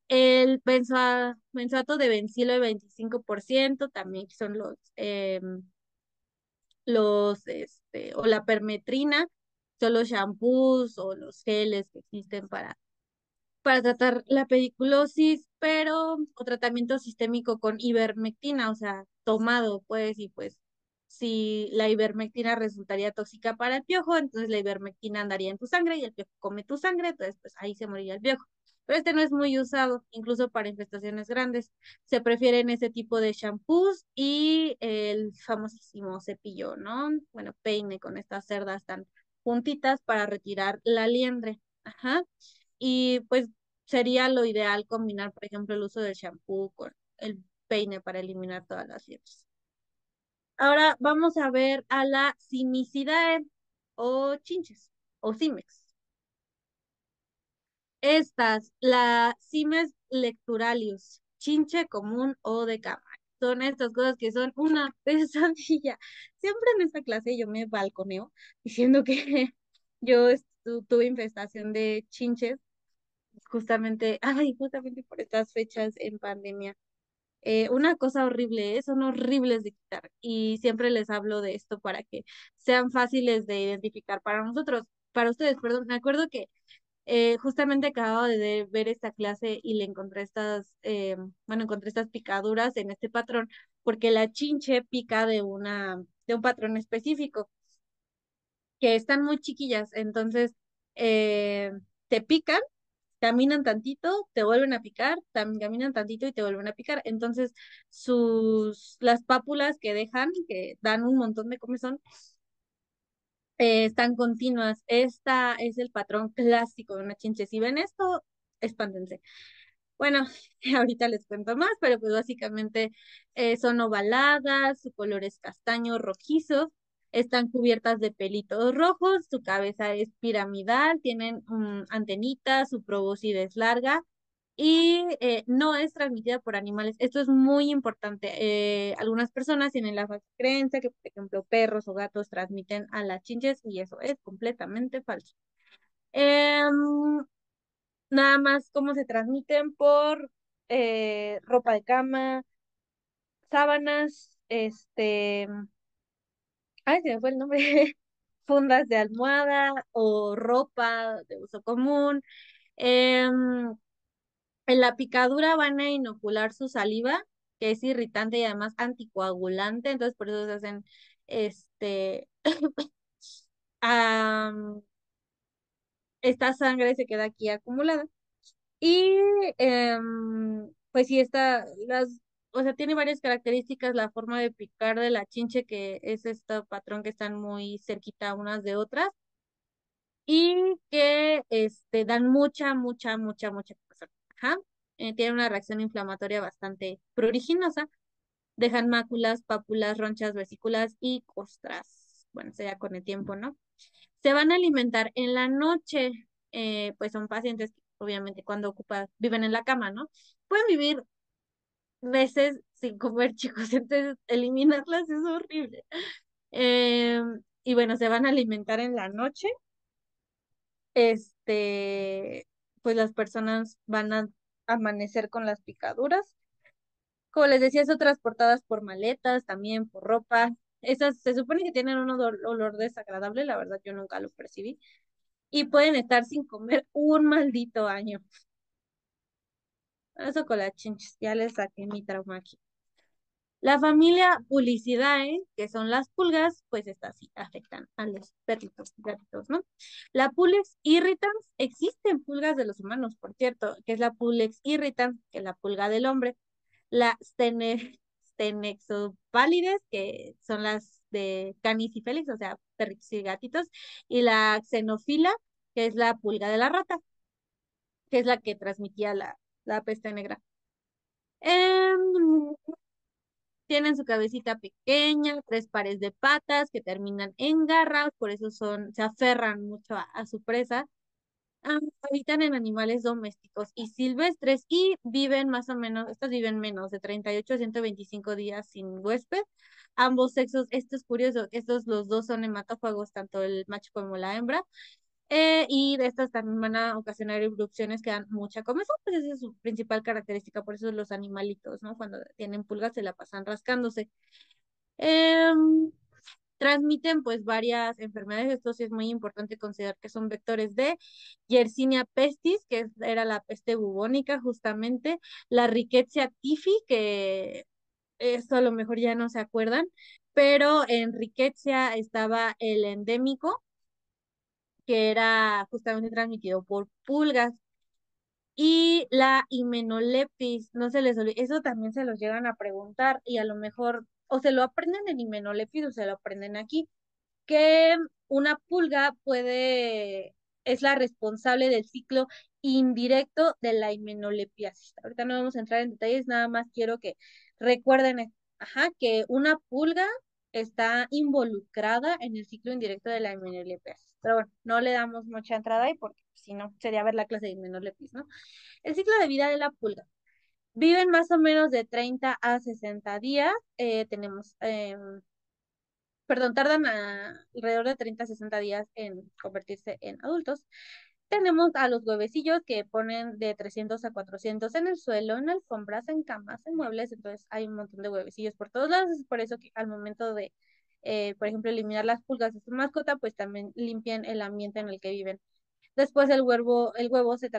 El benzoato de bencilo de 25%, también son o la permetrina, son los shampoos o los geles que existen para tratar la pediculosis, pero o tratamiento sistémico con ivermectina, o sea, tomado, pues, y pues, si la ivermectina resultaría tóxica para el piojo, entonces la ivermectina andaría en tu sangre y el piojo come tu sangre, entonces, pues ahí se moriría el piojo. Pero este no es muy usado, incluso para infestaciones grandes. Se prefieren ese tipo de shampoos y el famosísimo cepillo, ¿no? Bueno, peine con estas cerdas tan juntitas para retirar la liendre. Ajá. Y pues sería lo ideal combinar, por ejemplo, el uso del shampoo con el peine para eliminar todas las fibras. Ahora vamos a ver a la cimicidae o chinches o cimex. Estas, la Cimes lecturalius, chinche común o de cama. Son estas cosas que son una pesadilla. Siempre en esta clase yo me balconeo diciendo que yo tuve infestación de chinches justamente, ay, justamente por estas fechas en pandemia. Una cosa horrible, son horribles de quitar y siempre les hablo de esto para que sean fáciles de identificar para nosotros, para ustedes, perdón. Me acuerdo que justamente acababa de ver esta clase y le encontré encontré estas picaduras en este patrón porque la chinche pica de un patrón específico que están muy chiquillas, entonces eh, te pican, caminan tantito, te vuelven a picar, caminan tantito y te vuelven a picar. Entonces, las pápulas que dejan, que dan un montón de comezón, están continuas. Esta es el patrón clásico de una chinche. Si ven esto, espántense. Bueno, ahorita les cuento más, pero pues básicamente son ovaladas, su color es castaño rojizo, están cubiertas de pelitos rojos, su cabeza es piramidal, tienen antenitas, su probóscide es larga y no es transmitida por animales. Esto es muy importante. Algunas personas tienen la falsa creencia que, por ejemplo, perros o gatos transmiten a las chinches y eso es completamente falso. Em, nada más cómo se transmiten por ropa de cama, sábanas, ay, se me fue el nombre, fundas de almohada o ropa de uso común. Em, en la picadura van a inocular su saliva, que es irritante y además anticoagulante, entonces por eso se hacen, este, am, esta sangre se queda aquí acumulada. Y pues sí, o sea, tiene varias características la forma de picar de la chinche, que es este patrón que están muy cerquita unas de otras y que dan mucha comezón. Ajá. Tienen una reacción inflamatoria bastante pruriginosa. Dejan máculas, pápulas, ronchas, vesículas y costras. Bueno, eso ya con el tiempo, ¿no? Se van a alimentar en la noche. Pues son pacientes que obviamente cuando viven en la cama, ¿no? Pueden vivir meses sin comer, chicos, entonces eliminarlas es horrible. Y bueno, se van a alimentar en la noche. Este, pues las personas van a amanecer con las picaduras. Como les decía, son transportadas por maletas, también por ropa. Esas se supone que tienen un olor desagradable, la verdad yo nunca lo percibí. Y pueden estar sin comer un maldito año. Eso con las chinches, ya les saqué mi trauma aquí. La familia Pulicidae, que son las pulgas, pues estas sí afectan a los perritos, gatitos, ¿no? La Pulex irritans, existen pulgas de los humanos, por cierto, que es la Pulex irritans, que es la pulga del hombre. La Stenexopálides, que son las de canis y félix, o sea, perritos y gatitos. Y la Xenofila, que es la pulga de la rata, que es la que transmitía la peste negra. Em, Tienen su cabecita pequeña, tres pares de patas que terminan en garras, por eso se aferran mucho a su presa. Habitan en animales domésticos y silvestres y viven más o menos, estos viven menos de 38 a 125 días sin huésped. Ambos sexos, esto es curioso, estos los dos son hematófagos, tanto el macho como la hembra. Y de estas también van a ocasionar erupciones que dan mucha comezón, pues esa es su principal característica, por eso los animalitos, ¿no? Cuando tienen pulgas se la pasan rascándose. Em, Transmiten pues varias enfermedades, esto sí es muy importante considerar que son vectores de Yersinia pestis, que era la peste bubónica justamente, la Rickettsia tifi, que esto a lo mejor ya no se acuerdan, pero en Rickettsia estaba el endémico, que era justamente transmitido por pulgas. Y la himenoleptis, no se les olvide, eso también se los llegan a preguntar y a lo mejor o se lo aprenden en himenoleptis o se lo aprenden aquí, que una pulga es la responsable del ciclo indirecto de la himenolepiasis. Ahorita no vamos a entrar en detalles, nada más quiero que recuerden, ajá, que una pulga está involucrada en el ciclo indirecto de la himenolepiasis. Pero bueno, no le damos mucha entrada ahí porque si no sería ver la clase de himenolepis, ¿no? El ciclo de vida de la pulga. Viven más o menos de 30 a 60 días. Tenemos perdón, tardan alrededor de 30 a 60 días en convertirse en adultos. Tenemos a los huevecillos que ponen de 300 a 400 en el suelo, en alfombras, en camas, en muebles, entonces hay un montón de huevecillos por todos lados, es por eso que al momento de, por ejemplo, eliminar las pulgas de su mascota, pues también limpian el ambiente en el que viven. Después el huevo se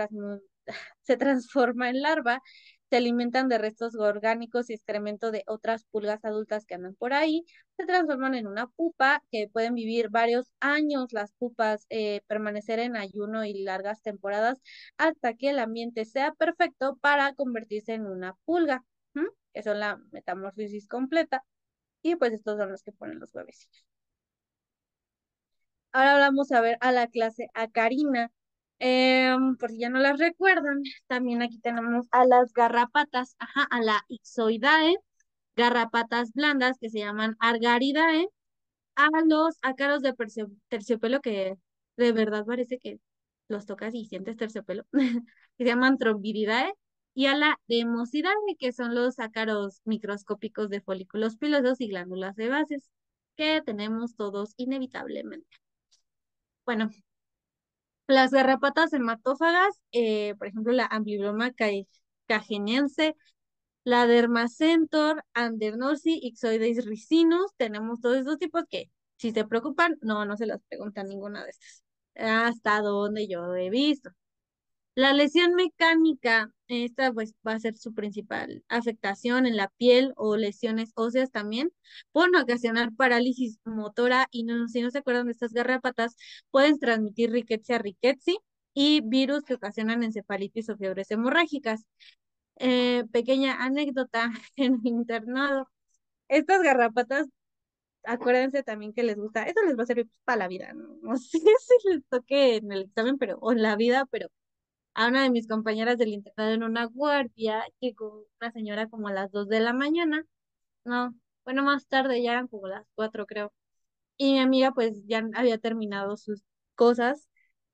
transforma en larva, se alimentan de restos orgánicos y excremento de otras pulgas adultas que andan por ahí, se transforman en una pupa que pueden vivir varios años las pupas, permanecer en ayuno y largas temporadas hasta que el ambiente sea perfecto para convertirse en una pulga, ¿m? Que son la metamorfosis completa, y pues estos son los que ponen los huevecillos. Ahora vamos a ver a la clase acarina. Por si ya no las recuerdan, también aquí tenemos a las garrapatas, ajá, a la Ixoidae, garrapatas blandas que se llaman Argaridae, a los ácaros de terciopelo que de verdad parece que los tocas y sientes terciopelo, que se llaman Trombiridae, y a la Demosidae, que son los ácaros microscópicos de folículos pilosos y glándulas sebáceas, que tenemos todos inevitablemente. Bueno, Las garrapatas hematófagas, por ejemplo, la Amblibroma cajeniense, la Dermacentor, Andernorsi, Ixoides ricinus, tenemos todos estos tipos que, si se preocupan, no se las preguntan ninguna de estas. Hasta donde yo he visto. La lesión mecánica, esta pues va a ser su principal afectación en la piel o lesiones óseas también. Pueden ocasionar parálisis motora y no, si no se acuerdan de estas garrapatas, pueden transmitir Rickettsia rickettsii y virus que ocasionan encefalitis o fiebres hemorrágicas. Pequeña anécdota en el internado. Estas garrapatas, acuérdense también que les gusta, eso les va a servir para la vida, ¿no? No sé si les toque en el examen, pero, o en la vida, pero a una de mis compañeras del internado en una guardia, llegó una señora como a las 2 de la mañana, no, bueno, más tarde, ya eran como las 4 creo, y mi amiga pues ya había terminado sus cosas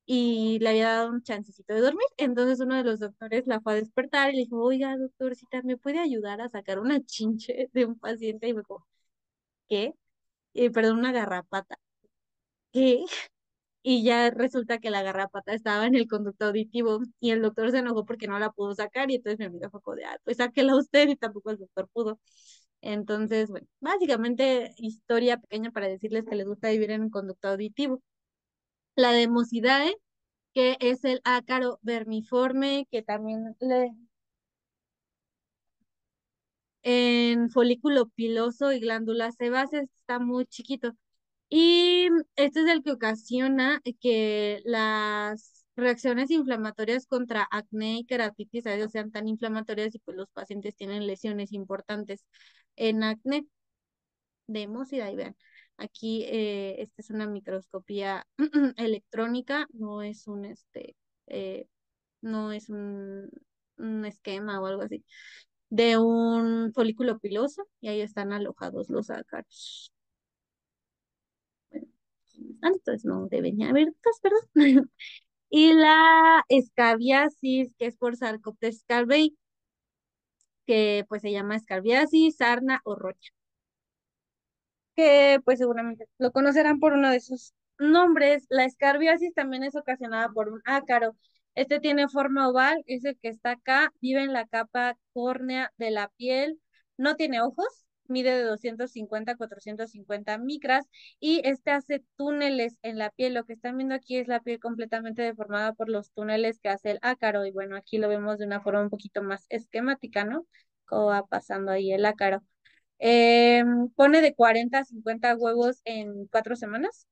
y le había dado un chancecito de dormir, entonces uno de los doctores la fue a despertar y le dijo, oiga, doctorcita, ¿me puede ayudar a sacar una chinche de un paciente? Y me dijo, ¿qué? Perdón, una garrapata. ¿Qué? Y ya resulta que la garrapata estaba en el conducto auditivo y el doctor se enojó porque no la pudo sacar y entonces mi amiga fue como de, "Ah, pues sáquela usted", y tampoco el doctor pudo. Entonces, bueno, básicamente historia pequeña para decirles que les gusta vivir en el conducto auditivo. La de Mosidae, que es el ácaro vermiforme, que también le en folículo piloso y glándulas sebáceas, está muy chiquito. Y este es el que ocasiona que las reacciones inflamatorias contra acné y queratitis a veces sean tan inflamatorias y pues los pacientes tienen lesiones importantes en acné de hemosidad. Y vean, aquí esta es una microscopía electrónica, no es eh, no es un esquema o algo así, de un folículo piloso y ahí están alojados los ácaros. Bueno, entonces no deben haber dudas, perdón. Y la escabiasis, que es por Sarcoptes scalvei, que pues se llama escabiasis, sarna o rocha, que pues seguramente lo conocerán por uno de sus nombres. La escarbiasis también es ocasionada por un ácaro. Este tiene forma oval, es el que está acá, vive en la capa córnea de la piel, no tiene ojos, mide de 250 a 450 micras y este hace túneles en la piel. Lo que están viendo aquí es la piel completamente deformada por los túneles que hace el ácaro y bueno, aquí lo vemos de una forma un poquito más esquemática, ¿no? Cómo va pasando ahí el ácaro. Pone de 40 a 50 huevos en 4 semanas,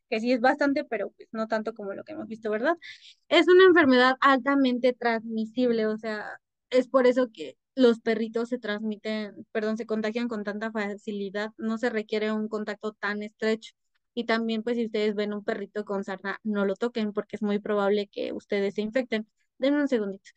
que sí es bastante, pero pues no tanto como lo que hemos visto, ¿verdad? Es una enfermedad altamente transmisible, o sea, es por eso que los perritos se transmiten, perdón, se contagian con tanta facilidad, no se requiere un contacto tan estrecho. Y también, pues, si ustedes ven un perrito con sarna, no lo toquen porque es muy probable que ustedes se infecten. Denme un segundito.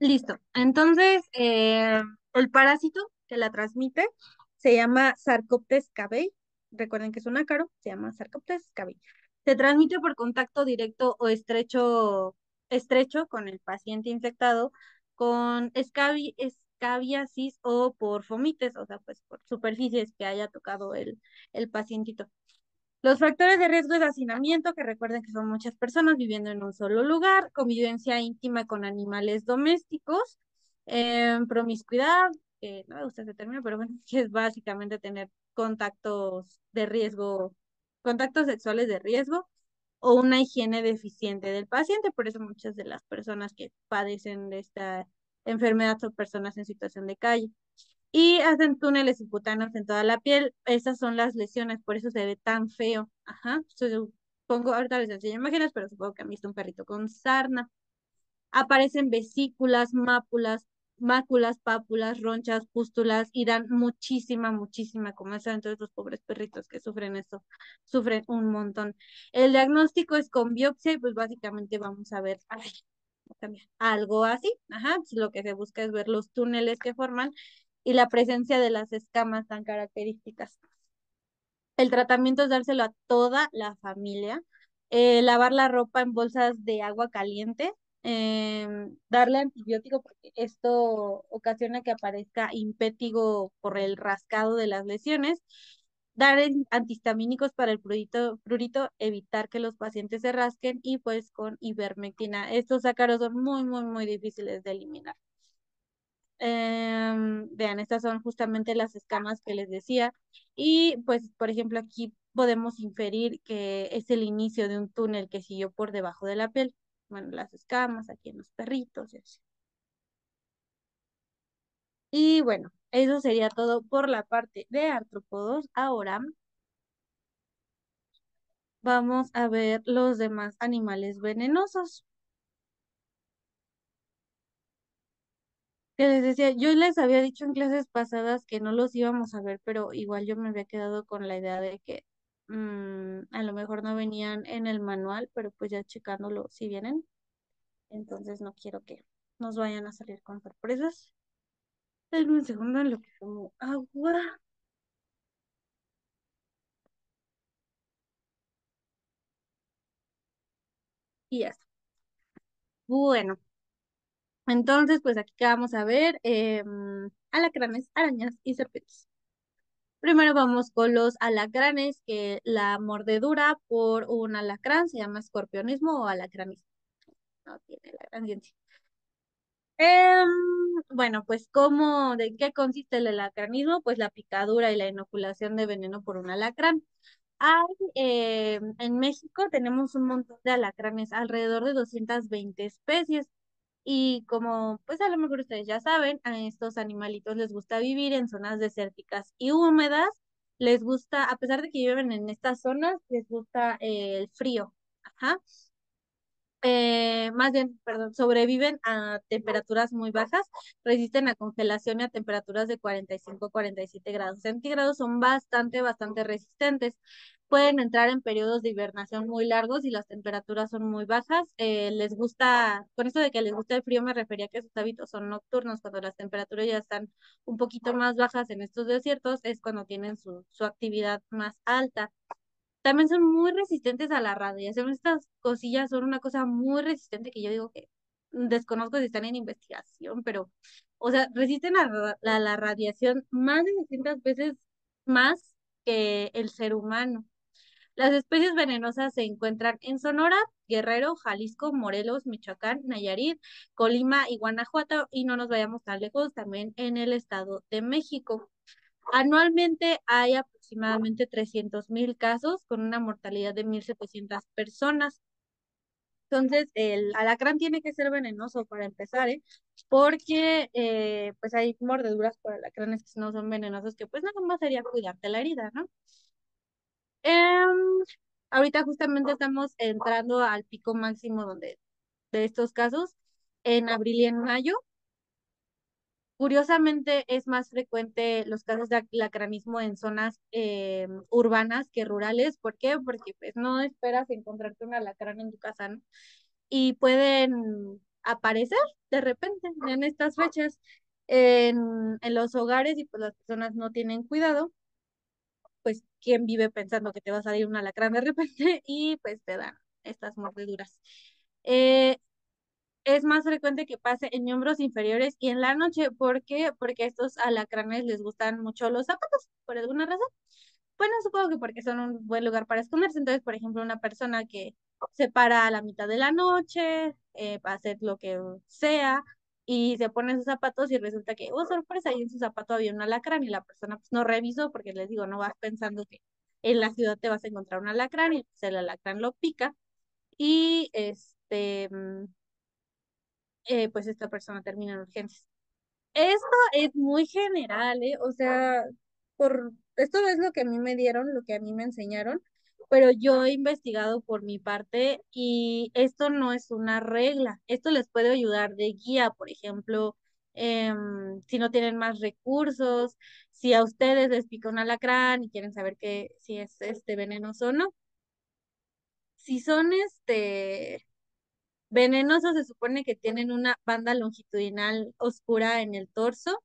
Listo. Entonces, el parásito que la transmite se llama Sarcoptes cabei. Recuerden que es un ácaro, se llama Sarcoptes cabei. Se transmite por contacto directo o estrecho con el paciente infectado, con escabiasis o por fomites, o sea, pues por superficies que haya tocado el pacientito. Los factores de riesgo de hacinamiento, que recuerden que son muchas personas viviendo en un solo lugar, convivencia íntima con animales domésticos, promiscuidad, que no me gusta ese término, pero bueno, que es básicamente tener contactos de riesgo, contactos sexuales de riesgo o una higiene deficiente del paciente. Por eso muchas de las personas que padecen de esta enfermedad son personas en situación de calle y hacen túneles subcutáneos en toda la piel. Esas son las lesiones, por eso se ve tan feo. Ajá. Supongo, ahorita les enseño imágenes, pero supongo que han visto un perrito con sarna. Aparecen vesículas, máculas, pápulas, ronchas, pústulas y dan muchísima, muchísima comezón. Entonces los pobres perritos que sufren esto, sufren un montón. El diagnóstico es con biopsia y pues básicamente vamos a ver, ay, también, algo así. Ajá, pues, lo que se busca es ver los túneles que forman y la presencia de las escamas tan características. El tratamiento es dárselo a toda la familia, lavar la ropa en bolsas de agua caliente, darle antibiótico porque esto ocasiona que aparezca impétigo por el rascado de las lesiones, dar antihistamínicos para el prurito, evitar que los pacientes se rasquen y pues con ivermectina. Estos ácaros son muy, muy, muy difíciles de eliminar. Vean, estas son justamente las escamas que les decía. Y pues, por ejemplo, aquí podemos inferir que es el inicio de un túnel que siguió por debajo de la piel. Bueno, las escamas aquí en los perritos y así. Y bueno, eso sería todo por la parte de artrópodos. Ahora vamos a ver los demás animales venenosos. Que les decía, yo les había dicho en clases pasadas que no los íbamos a ver, pero igual yo me había quedado con la idea de que a lo mejor no venían en el manual, pero pues ya checándolo si vienen. Entonces no quiero que nos vayan a salir con sorpresas. Denme un segundo en lo que tomo agua y ya está. Bueno, entonces pues aquí que vamos a ver alacranes, arañas y serpientes. Primero vamos con los alacranes, que la mordedura por un alacrán se llama escorpionismo o alacranismo. No tiene la gran ciencia. Em, bueno, pues ¿de qué consiste el alacranismo? Pues la picadura y la inoculación de veneno por un alacrán. Hay, en México tenemos un montón de alacranes, alrededor de 220 especies. Y como pues a lo mejor ustedes ya saben, a estos animalitos les gusta vivir en zonas desérticas y húmedas. Les gusta, a pesar de que viven en estas zonas, les gusta el frío. Ajá. Más bien, perdón, sobreviven a temperaturas muy bajas, resisten a congelación y a temperaturas de 45 a 47 grados centígrados, son bastante, bastante resistentes. Pueden entrar en periodos de hibernación muy largos y las temperaturas son muy bajas. Les gusta, con esto de que les gusta el frío, me refería a que sus hábitos son nocturnos, cuando las temperaturas ya están un poquito más bajas en estos desiertos, es cuando tienen su actividad más alta. También son muy resistentes a la radiación. Estas cosillas son una cosa muy resistente que yo digo que desconozco si están en investigación, pero, o sea, resisten a la radiación más de 600 veces más que el ser humano. Las especies venenosas se encuentran en Sonora, Guerrero, Jalisco, Morelos, Michoacán, Nayarit, Colima y Guanajuato, y no nos vayamos tan lejos, también en el Estado de México. Anualmente hay aproximadamente 300.000 casos con una mortalidad de 1.700 personas. Entonces, el alacrán tiene que ser venenoso para empezar, ¿eh? Porque pues hay mordeduras por alacranes que no son venenosos, que pues nada más sería cuidarte la herida, ¿no? Em, Ahorita justamente estamos entrando al pico máximo de estos casos en abril y en mayo. Curiosamente, es más frecuente los casos de alacranismo en zonas urbanas que rurales. ¿Por qué? Porque pues no esperas encontrarte un alacrán en tu casa, ¿no? Y pueden aparecer de repente en estas fechas en los hogares y pues las personas no tienen cuidado, pues quién vive pensando que te va a salir un alacrán de repente y pues te dan estas mordeduras. Eh, es más frecuente que pase en miembros inferiores y en la noche. ¿Por qué? Porque a estos alacranes les gustan mucho los zapatos, por alguna razón. Bueno, supongo que porque son un buen lugar para esconderse. Entonces, por ejemplo, una persona que se para a la mitad de la noche para hacer lo que sea y se pone sus zapatos y resulta que, oh, sorpresa, y en su zapato había un alacrán y la persona pues no revisó porque les digo, no vas pensando que en la ciudad te vas a encontrar un alacrán y pues el alacrán lo pica y pues esta persona termina en urgencias. Esto es muy general, ¿eh? O sea, esto es lo que a mí me dieron, lo que a mí me enseñaron. pero yo he investigado por mi parte y esto no es una regla. Esto les puede ayudar de guía, por ejemplo, si no tienen más recursos, si a ustedes les pica un alacrán y quieren saber que si es venenoso o no. Si son venenosos, se supone que tienen una banda longitudinal oscura en el torso.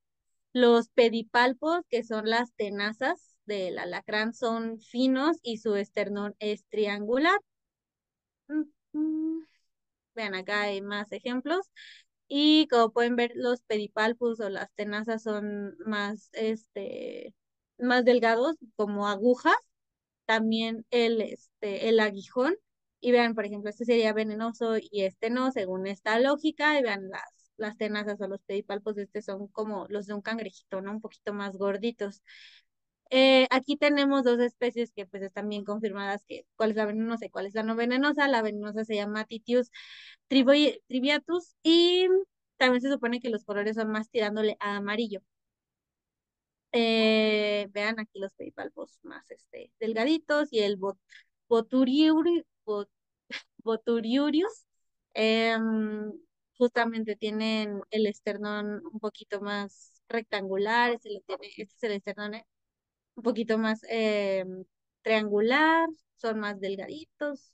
Los pedipalpos, que son las tenazas del alacrán, son finos y su esternón es triangular. Mm, mm. Vean, acá hay más ejemplos. Y como pueden ver, los pedipalpos o las tenazas son más, más delgados, como agujas. También el aguijón. Y vean, por ejemplo, este sería venenoso y este no, según esta lógica. Y vean, las tenazas o los pedipalpos de este son como los de un cangrejito, ¿no? Un poquito más gorditos. Aquí tenemos dos especies que pues están bien confirmadas que cuál es la venenosa y cuál es la no venenosa. La venenosa se llama Titius triviatus y también se supone que los colores son más tirándole a amarillo. Vean aquí los pedipalpos más delgaditos y el boturiurius. em, Justamente tienen el esternón un poquito más rectangular, este es el esternón un poquito más triangular, son más delgaditos.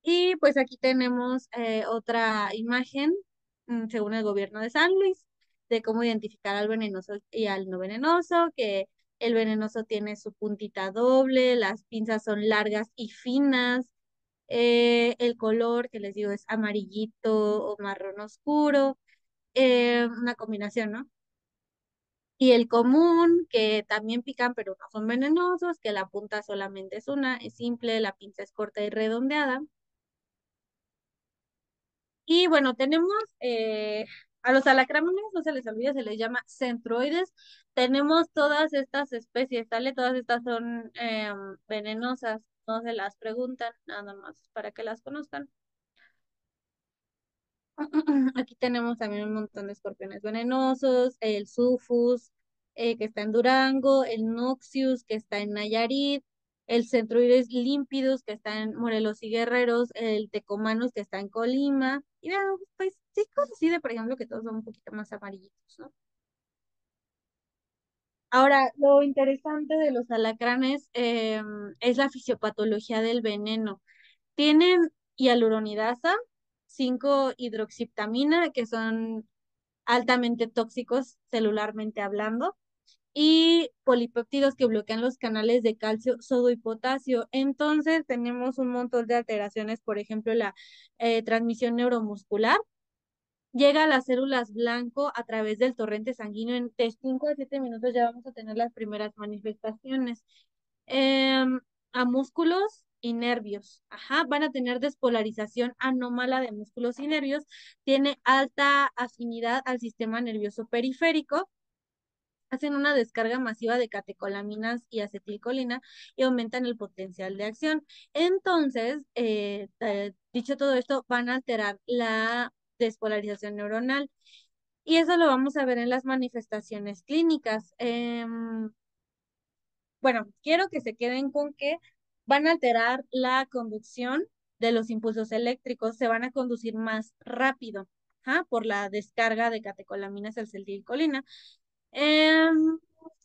Y pues aquí tenemos otra imagen, según el gobierno de San Luis, de cómo identificar al venenoso y al no venenoso, que el venenoso tiene su puntita doble, las pinzas son largas y finas, el color que les digo es amarillito o marrón oscuro, una combinación, ¿no? Y el común, que también pican pero no son venenosos, que la punta solamente es una, es simple, la pinza es corta y redondeada. Y bueno, tenemos a los alacranes, no se les olvide, se les llama centroides. Tenemos todas estas especies, ¿sale? Todas estas son venenosas, no se las preguntan, nada más para que las conozcan. Aquí tenemos también un montón de escorpiones venenosos, el Sufus, que está en Durango, el Noxius, que está en Nayarit, el Centroides limpidus, que está en Morelos y Guerreros, el Tecomanus, que está en Colima. Y vean, pues sí coincide, por ejemplo, que todos son un poquito más amarillitos, ¿no? Ahora, lo interesante de los alacranes es la fisiopatología del veneno. Tienen hialuronidasa, 5-hidroxiptamina, que son altamente tóxicos celularmente hablando, y polipéptidos que bloquean los canales de calcio, sodio y potasio. Entonces tenemos un montón de alteraciones, por ejemplo, la transmisión neuromuscular. Llega a las células blanco a través del torrente sanguíneo. De 5 a 7 minutos ya vamos a tener las primeras manifestaciones. Em, a músculos y nervios. Ajá, van a tener despolarización anómala de músculos y nervios. Tiene alta afinidad al sistema nervioso periférico. Hacen una descarga masiva de catecolaminas y acetilcolina y aumentan el potencial de acción. Entonces, dicho todo esto, van a alterar la despolarización neuronal. Y eso lo vamos a ver en las manifestaciones clínicas. Bueno, quiero que se queden con que van a alterar la conducción de los impulsos eléctricos, se van a conducir más rápido, ¿ah? Por la descarga de catecolaminas y acetilcolina. Em,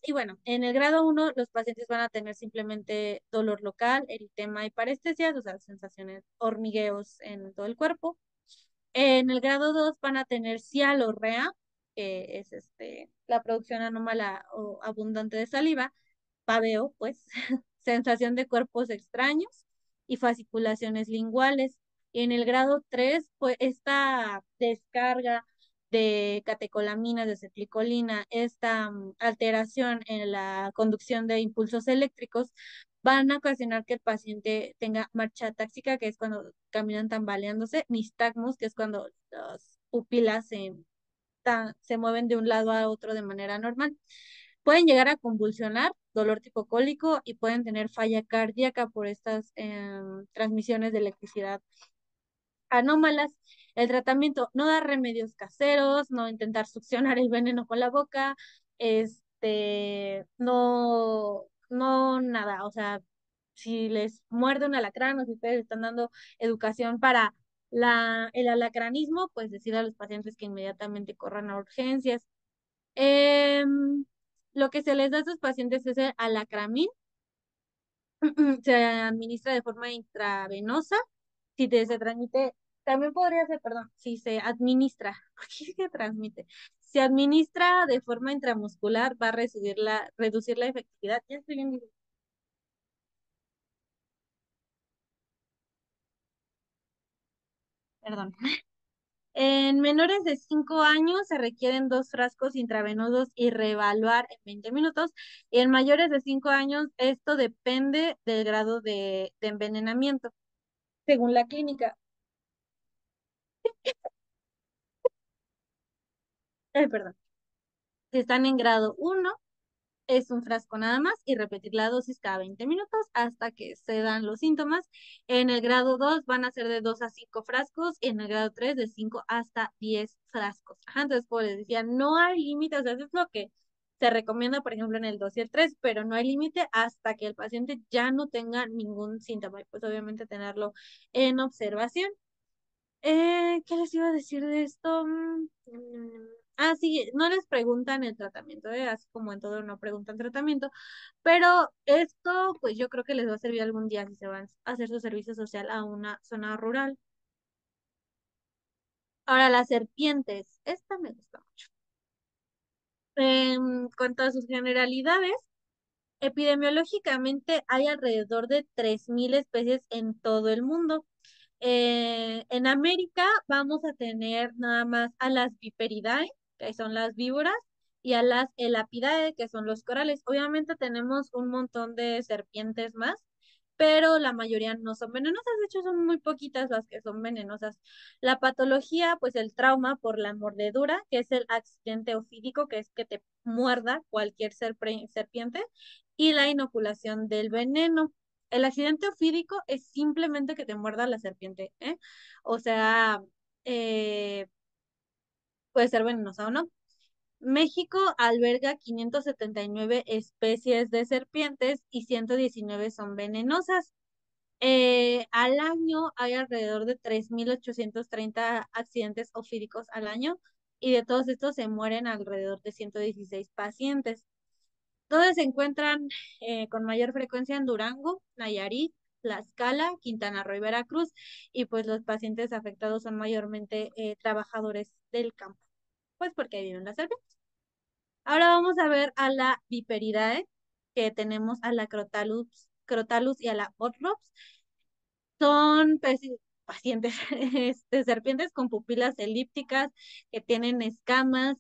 y bueno, en el grado 1 los pacientes van a tener simplemente dolor local, eritema y parestesias, o sea, sensaciones, hormigueos en todo el cuerpo. En el grado 2 van a tener cialorrea, que es la producción anómala o abundante de saliva, paveo, pues, sensación de cuerpos extraños y fasciculaciones linguales. Y en el grado 3 pues esta descarga de catecolaminas, de acetilcolina, esta alteración en la conducción de impulsos eléctricos, van a ocasionar que el paciente tenga marcha táxica, que es cuando caminan tambaleándose, nistagmus, que es cuando las pupilas se mueven de un lado a otro de manera normal. Pueden llegar a convulsionar, dolor tipo cólico y pueden tener falla cardíaca por estas transmisiones de electricidad anómalas. El tratamiento no da remedios caseros, no intentar succionar el veneno con la boca, no no nada, o sea, si les muerde un alacrán o si ustedes están dando educación para el alacranismo, pues decir a los pacientes que inmediatamente corran a urgencias. Em, lo que se les da a estos pacientes es el alacramín, se administra de forma intravenosa, si se transmite, también podría ser, perdón, si se administra, porque se transmite, se administra de forma intramuscular, va a reducir la efectividad. Ya estoy bien, perdón. En menores de 5 años se requieren 2 frascos intravenosos y reevaluar en 20 minutos. Y en mayores de 5 años, esto depende del grado de envenenamiento, según la clínica. Perdón. Si están en grado 1, es un frasco nada más y repetir la dosis cada 20 minutos hasta que se dan los síntomas. En el grado 2 van a ser de 2 a 5 frascos y en el grado 3 de 5 hasta 10 frascos. Ajá, entonces, como les decía, no hay límite, o sea, eso es lo que se recomienda, por ejemplo, en el 2 y el 3, pero no hay límite hasta que el paciente ya no tenga ningún síntoma y pues obviamente tenerlo en observación. ¿Qué les iba a decir de esto? Sí, no les preguntan el tratamiento, así como en todo no preguntan tratamiento, pero esto pues yo creo que les va a servir algún día si se van a hacer su servicio social a una zona rural. Ahora, las serpientes, esta me gusta mucho. En cuanto a sus generalidades, epidemiológicamente hay alrededor de 3.000 especies en todo el mundo. En América vamos a tener nada más a las Viperidae, que son las víboras, y a las Elapidae, que son los corales. Obviamente tenemos un montón de serpientes más, pero la mayoría no son venenosas, de hecho son muy poquitas las que son venenosas. La patología, pues el trauma por la mordedura, que es el accidente ofídico, que es que te muerda cualquier serpiente, y la inoculación del veneno. El accidente ofídico es simplemente que te muerda la serpiente, ¿eh? O sea, eh, puede ser venenosa o no. México alberga 579 especies de serpientes y 119 son venenosas. Al año hay alrededor de 3.830 accidentes ofídicos al año y de todos estos se mueren alrededor de 116 pacientes. Todos se encuentran con mayor frecuencia en Durango, Nayarit, Tlaxcala, Quintana Roo y Veracruz, y pues los pacientes afectados son mayormente trabajadores del campo, pues porque ahí viven las serpientes. Ahora vamos a ver a la Viperidae, que tenemos a la Crotalus y a la Bothrops. Son pacientes, serpientes con pupilas elípticas que tienen escamas,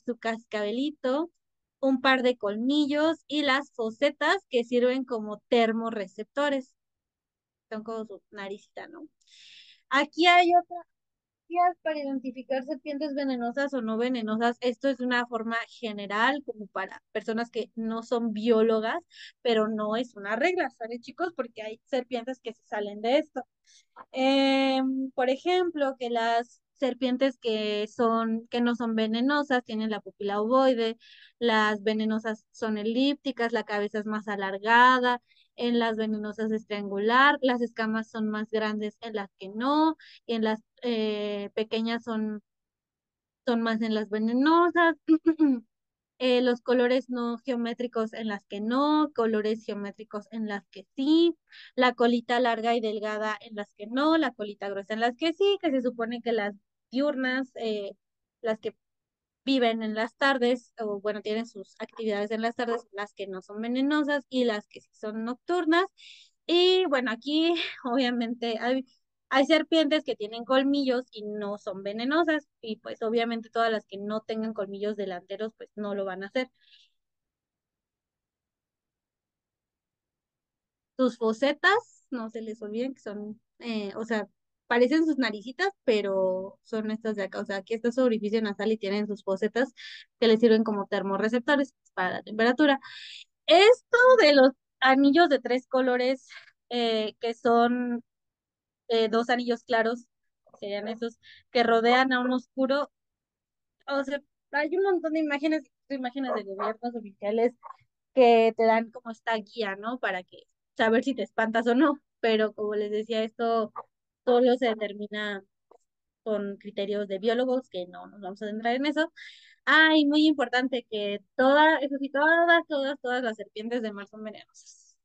su cascabelito, un par de colmillos y las fosetas que sirven como termorreceptores. Son como su naricita, ¿no? Aquí hay otras guías para identificar serpientes venenosas o no venenosas. Esto es una forma general, como para personas que no son biólogas, pero no es una regla, ¿sabes, chicos? Porque hay serpientes que se salen de esto. Por ejemplo, que las serpientes que no son venenosas tienen la pupila ovoide, las venenosas son elípticas, la cabeza es más alargada, en las venenosas es triangular, las escamas son más grandes en las que no, y en las pequeñas son más en las venenosas. Los colores no geométricos en las que no, colores geométricos en las que sí, la colita larga y delgada en las que no, la colita gruesa en las que sí, que se supone que las diurnas, las que viven en las tardes, o bueno, tienen sus actividades en las tardes, las que no son venenosas y las que sí son nocturnas. Y bueno, aquí obviamente hay serpientes que tienen colmillos y no son venenosas, y pues obviamente todas las que no tengan colmillos delanteros, pues no lo van a hacer. Sus fosetas, no se les olviden que son, o sea, parecen sus naricitas, pero son estas de acá. O sea, aquí está su orificio nasal y tienen sus fosetas que les sirven como termorreceptores para la temperatura. Esto de los anillos de 3 colores, que son 2 anillos claros, serían esos que rodean a un oscuro. O sea, hay un montón de imágenes de gobiernos oficiales que te dan como esta guía, ¿no? Para que saber si te espantas o no. Pero como les decía, esto solo se determina con criterios de biólogos, que no nos vamos a adentrar en eso. Ah, y muy importante que todas, eso sí, todas las serpientes de mar son venenosas.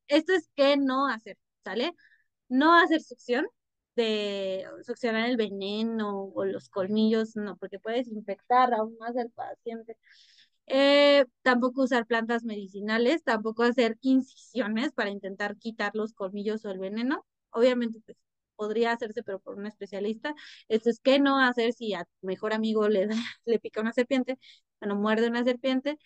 Esto es que no hacer, ¿sale? No hacer succión, de succionar el veneno o los colmillos, no, porque puedes infectar aún más al paciente. Tampoco usar plantas medicinales, tampoco hacer incisiones para intentar quitar los colmillos o el veneno. Obviamente, pues podría hacerse, pero por un especialista. Esto es que no hacer si a tu mejor amigo le, le pica una serpiente, bueno, muerde una serpiente.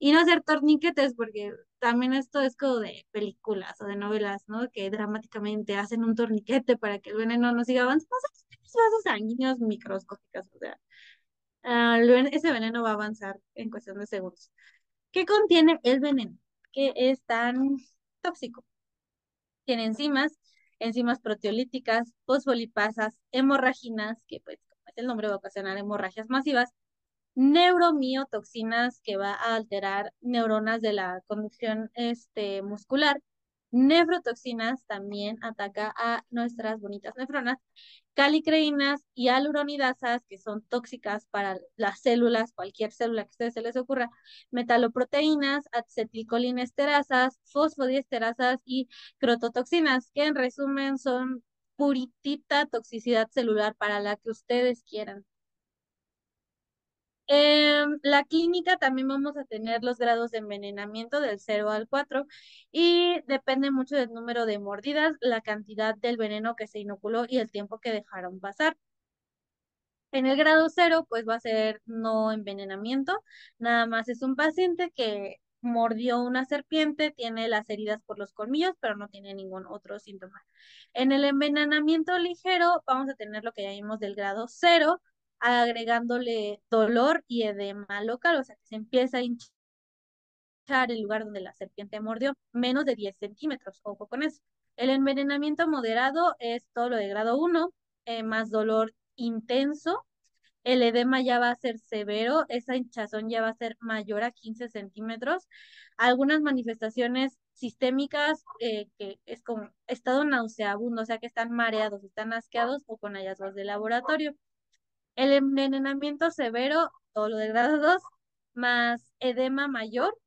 Y no hacer torniquetes, porque también esto es como de películas o de novelas, ¿no? Que dramáticamente hacen un torniquete para que el veneno no siga avanzando. Son vasos sanguíneos microscópicos, o sea, ese veneno va a avanzar en cuestión de segundos. ¿Qué contiene el veneno? ¿Qué es tan tóxico? Tiene enzimas, enzimas proteolíticas, fosfolipasas, hemorraginas, que pues como es el nombre va a ocasionar hemorragias masivas, neuromiotoxinas que va a alterar neuronas de la conducción muscular, nefrotoxinas también ataca a nuestras bonitas nefronas, calicreínas y aluronidasas que son tóxicas para las células, cualquier célula que a ustedes se les ocurra, metaloproteínas, acetilcolinesterasas, fosfodiesterasas y crototoxinas, que en resumen son puritita toxicidad celular para la que ustedes quieran. La clínica también vamos a tener los grados de envenenamiento del 0 al 4 y depende mucho del número de mordidas, la cantidad del veneno que se inoculó y el tiempo que dejaron pasar. En el grado 0, pues va a ser no envenenamiento, nada más es un paciente que mordió una serpiente, tiene las heridas por los colmillos, pero no tiene ningún otro síntoma. En el envenenamiento ligero, vamos a tener lo que ya vimos del grado 0, agregándole dolor y edema local, o sea que se empieza a hinchar el lugar donde la serpiente mordió, menos de 10 centímetros, ojo con eso. El envenenamiento moderado es todo lo de grado 1, más dolor intenso, el edema ya va a ser severo, esa hinchazón ya va a ser mayor a 15 centímetros. Algunas manifestaciones sistémicas, que es como estado nauseabundo, o sea que están mareados, están asqueados o con hallazgos de laboratorio. El envenenamiento severo, todo lo de grado 2, más edema mayor,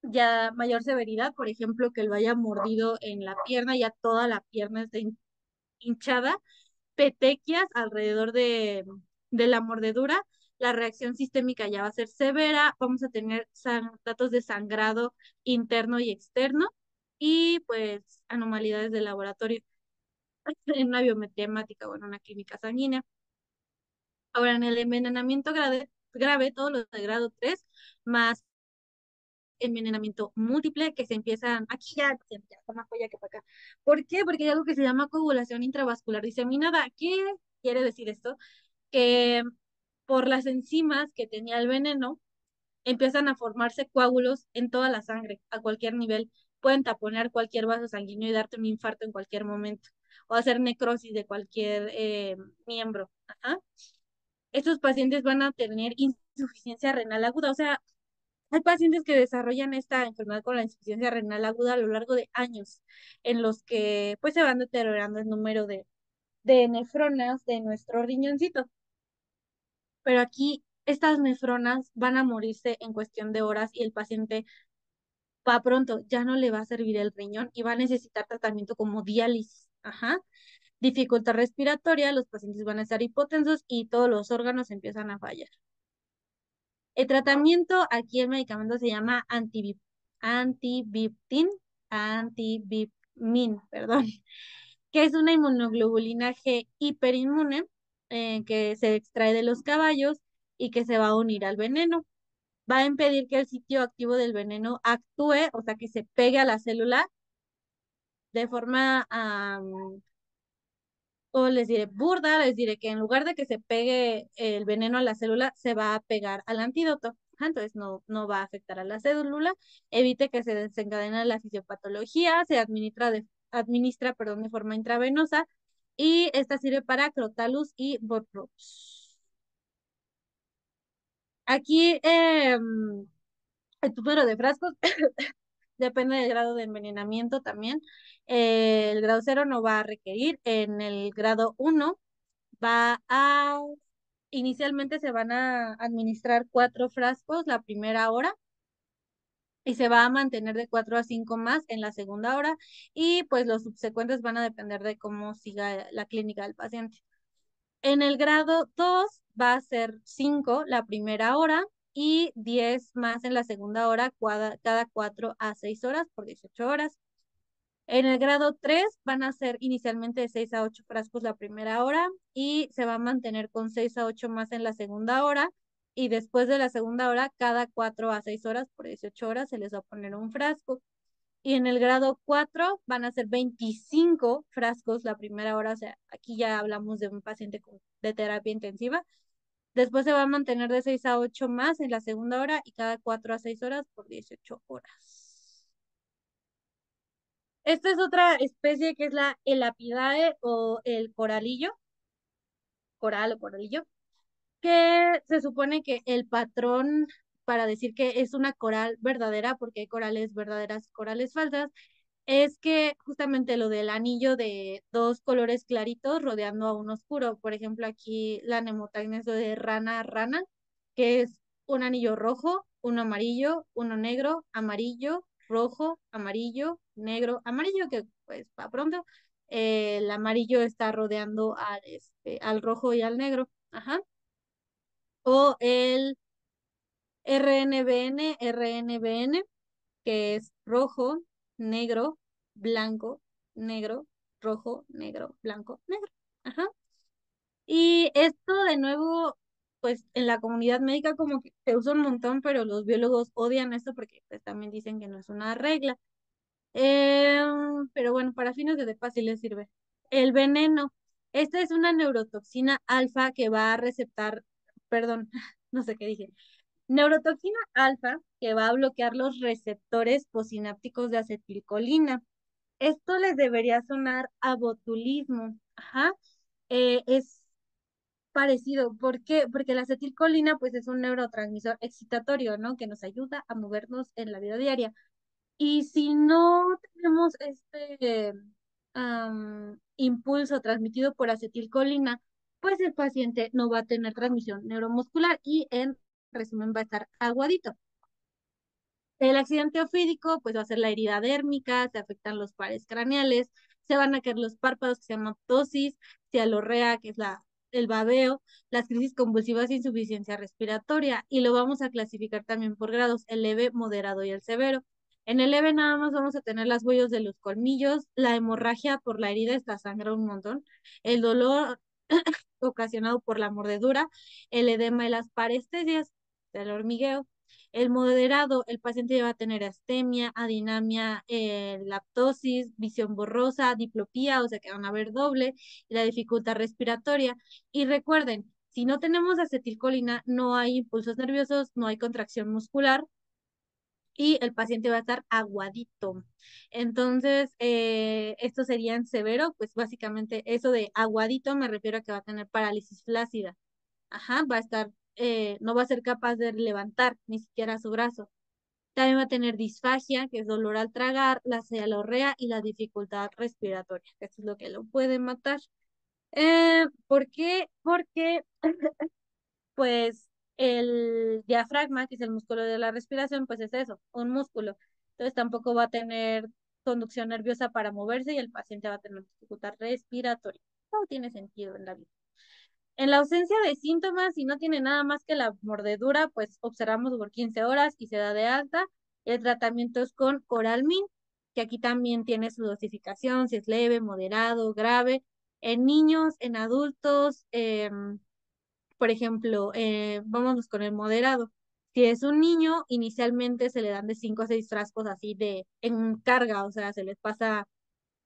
ya mayor severidad, por ejemplo, que lo haya mordido en la pierna, ya toda la pierna está hinchada, petequias alrededor de la mordedura, la reacción sistémica ya va a ser severa, vamos a tener datos de sangrado interno y externo y pues anomalías de laboratorio en una biometría hemática o en una química sanguínea. Ahora, en el envenenamiento grave, todo lo de grado 3, más envenenamiento múltiple que se empiezan, aquí ya está más para allá que para acá. ¿Por qué? Porque hay algo que se llama coagulación intravascular diseminada. ¿Qué quiere decir esto? Que por las enzimas que tenía el veneno, empiezan a formarse coágulos en toda la sangre, a cualquier nivel. Pueden taponar cualquier vaso sanguíneo y darte un infarto en cualquier momento, o hacer necrosis de cualquier miembro. Ajá. Estos pacientes van a tener insuficiencia renal aguda, o sea, hay pacientes que desarrollan esta enfermedad con la insuficiencia renal aguda a lo largo de años, en los que pues se van deteriorando el número de nefronas de nuestro riñoncito. Pero aquí estas nefronas van a morirse en cuestión de horas y el paciente va pronto, ya no le va a servir el riñón y va a necesitar tratamiento como diálisis. Ajá. Dificultad respiratoria, los pacientes van a estar hipotensos y todos los órganos empiezan a fallar. El tratamiento, aquí el medicamento se llama antibiptin, perdón, que es una inmunoglobulina G hiperinmune, que se extrae de los caballos y que se va a unir al veneno. Va a impedir que el sitio activo del veneno actúe, o sea, que se pegue a la célula de forma, o les diré burda, les diré que en lugar de que se pegue el veneno a la célula, se va a pegar al antídoto. Ajá, entonces no va a afectar a la célula, evite que se desencadene la fisiopatología, se administra, perdón, de forma intravenosa y esta sirve para Crotalus y Botrux. Aquí el número de frascos depende del grado de envenenamiento también. El grado cero no va a requerir. En el grado uno va a, inicialmente se van a administrar 4 frascos la primera hora y se va a mantener de 4 a 5 más en la segunda hora y pues los subsecuentes van a depender de cómo siga la clínica del paciente. En el grado 2 va a ser 5 la primera hora y 10 más en la segunda hora, cada 4 a 6 horas por 18 horas. En el grado 3 van a ser inicialmente de 6 a 8 frascos la primera hora y se va a mantener con 6 a 8 más en la segunda hora. Y después de la segunda hora, cada 4 a 6 horas por 18 horas se les va a poner un frasco. Y en el grado 4 van a ser 25 frascos la primera hora. O sea, aquí ya hablamos de un paciente de terapia intensiva. Después se va a mantener de 6 a 8 más en la segunda hora y cada 4 a 6 horas por 18 horas. Esta es otra especie que es la Elapidae o el coralillo, coral o coralillo, que se supone que el patrón para decir que es una coral verdadera, porque hay corales verdaderas y corales falsas, es que justamente lo del anillo de dos colores claritos rodeando a uno oscuro. Por ejemplo, aquí la nemotagnia es lo de rana rana, que es un anillo rojo, uno amarillo, uno negro, amarillo, rojo, amarillo, negro, amarillo, que pues va pronto. El amarillo está rodeando al rojo y al negro. Ajá. O el RNBN, que es rojo, negro, blanco, negro, rojo, negro, blanco, negro. Ajá. Y esto de nuevo, pues en la comunidad médica como que se usa un montón, pero los biólogos odian esto porque pues también dicen que no es una regla. Pero bueno, para fines de DEPA sí les sirve. El veneno. Esta es una neurotoxina alfa que va a receptar, perdón, no sé qué dije. Neurotoxina alfa que va a bloquear los receptores posinápticos de acetilcolina. Esto les debería sonar a botulismo. Ajá. Es parecido. ¿Por qué? Porque la acetilcolina pues es un neurotransmisor excitatorio, ¿no? Que nos ayuda a movernos en la vida diaria. Y si no tenemos este impulso transmitido por acetilcolina, pues el paciente no va a tener transmisión neuromuscular y en resumen va a estar aguadito. El accidente ofídico, pues va a ser la herida dérmica, se afectan los pares craneales, se van a caer los párpados, que se llama ptosis, cialorrea, que es el babeo, las crisis convulsivas e insuficiencia respiratoria, y lo vamos a clasificar también por grados, el leve, moderado y el severo. En el leve nada más vamos a tener las huellas de los colmillos, la hemorragia por la herida, esta sangra un montón, el dolor ocasionado por la mordedura, el edema y las parestesias, el hormigueo. El moderado, el paciente ya va a tener astemia, adinamia, laptosis, visión borrosa, diplopía, o sea que van a ver doble, y la dificultad respiratoria. Y recuerden, si no tenemos acetilcolina, no hay impulsos nerviosos, no hay contracción muscular y el paciente va a estar aguadito. Entonces, esto sería en severo, pues básicamente eso de aguadito me refiero a que va a tener parálisis flácida. Ajá, va a estar, no va a ser capaz de levantar ni siquiera su brazo. También va a tener disfagia, que es dolor al tragar, la cealorrea y la dificultad respiratoria. Esto es lo que lo puede matar. ¿Por qué? Porque, pues, el diafragma, que es el músculo de la respiración, pues es eso, un músculo. Entonces tampoco va a tener conducción nerviosa para moverse y el paciente va a tener dificultad respiratoria. No tiene sentido en la vida. En la ausencia de síntomas, si no tiene nada más que la mordedura, pues observamos por 15 horas y se da de alta. El tratamiento es con Coralmin, que aquí también tiene su dosificación, si es leve, moderado, grave. En niños, en adultos, por ejemplo, vámonos con el moderado. Si es un niño, inicialmente se le dan de 5 a 6 frascos así en carga, o sea, se les pasa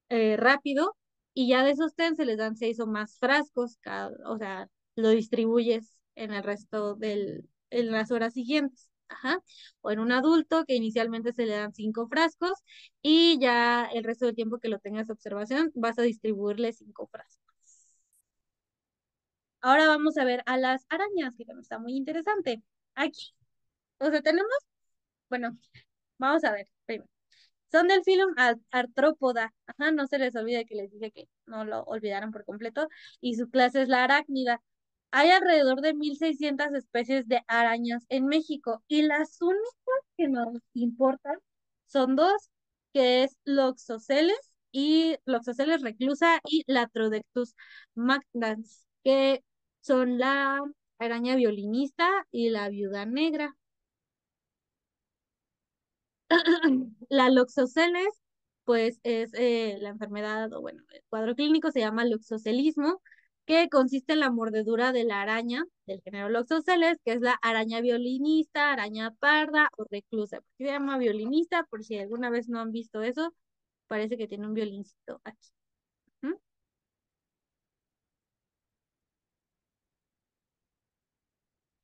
rápido y ya de esos 10 se les dan 6 o más frascos, o sea, lo distribuyes en el resto en las horas siguientes. Ajá. O en un adulto que inicialmente se le dan 5 frascos y ya el resto del tiempo que lo tengas de observación vas a distribuirle 5 frascos. Ahora vamos a ver a las arañas, que también está muy interesante. Aquí, o sea, tenemos, bueno, vamos a ver primero. Son del filum artrópoda. Ajá, no se les olvide que les dije que no lo olvidaron por completo. Y su clase es la arácnida. Hay alrededor de 1.600 especies de arañas en México y las únicas que nos importan son dos, que es Loxoceles reclusa y Latrodectus magnas, que son la araña violinista y la viuda negra. La loxoceles, pues es la enfermedad, o bueno, el cuadro clínico se llama loxocelismo, que consiste en la mordedura de la araña del género Loxoceles, que es la araña violinista, araña parda o reclusa. ¿Por qué se llama violinista? Por si alguna vez no han visto eso, parece que tiene un violincito aquí. ¿Mm?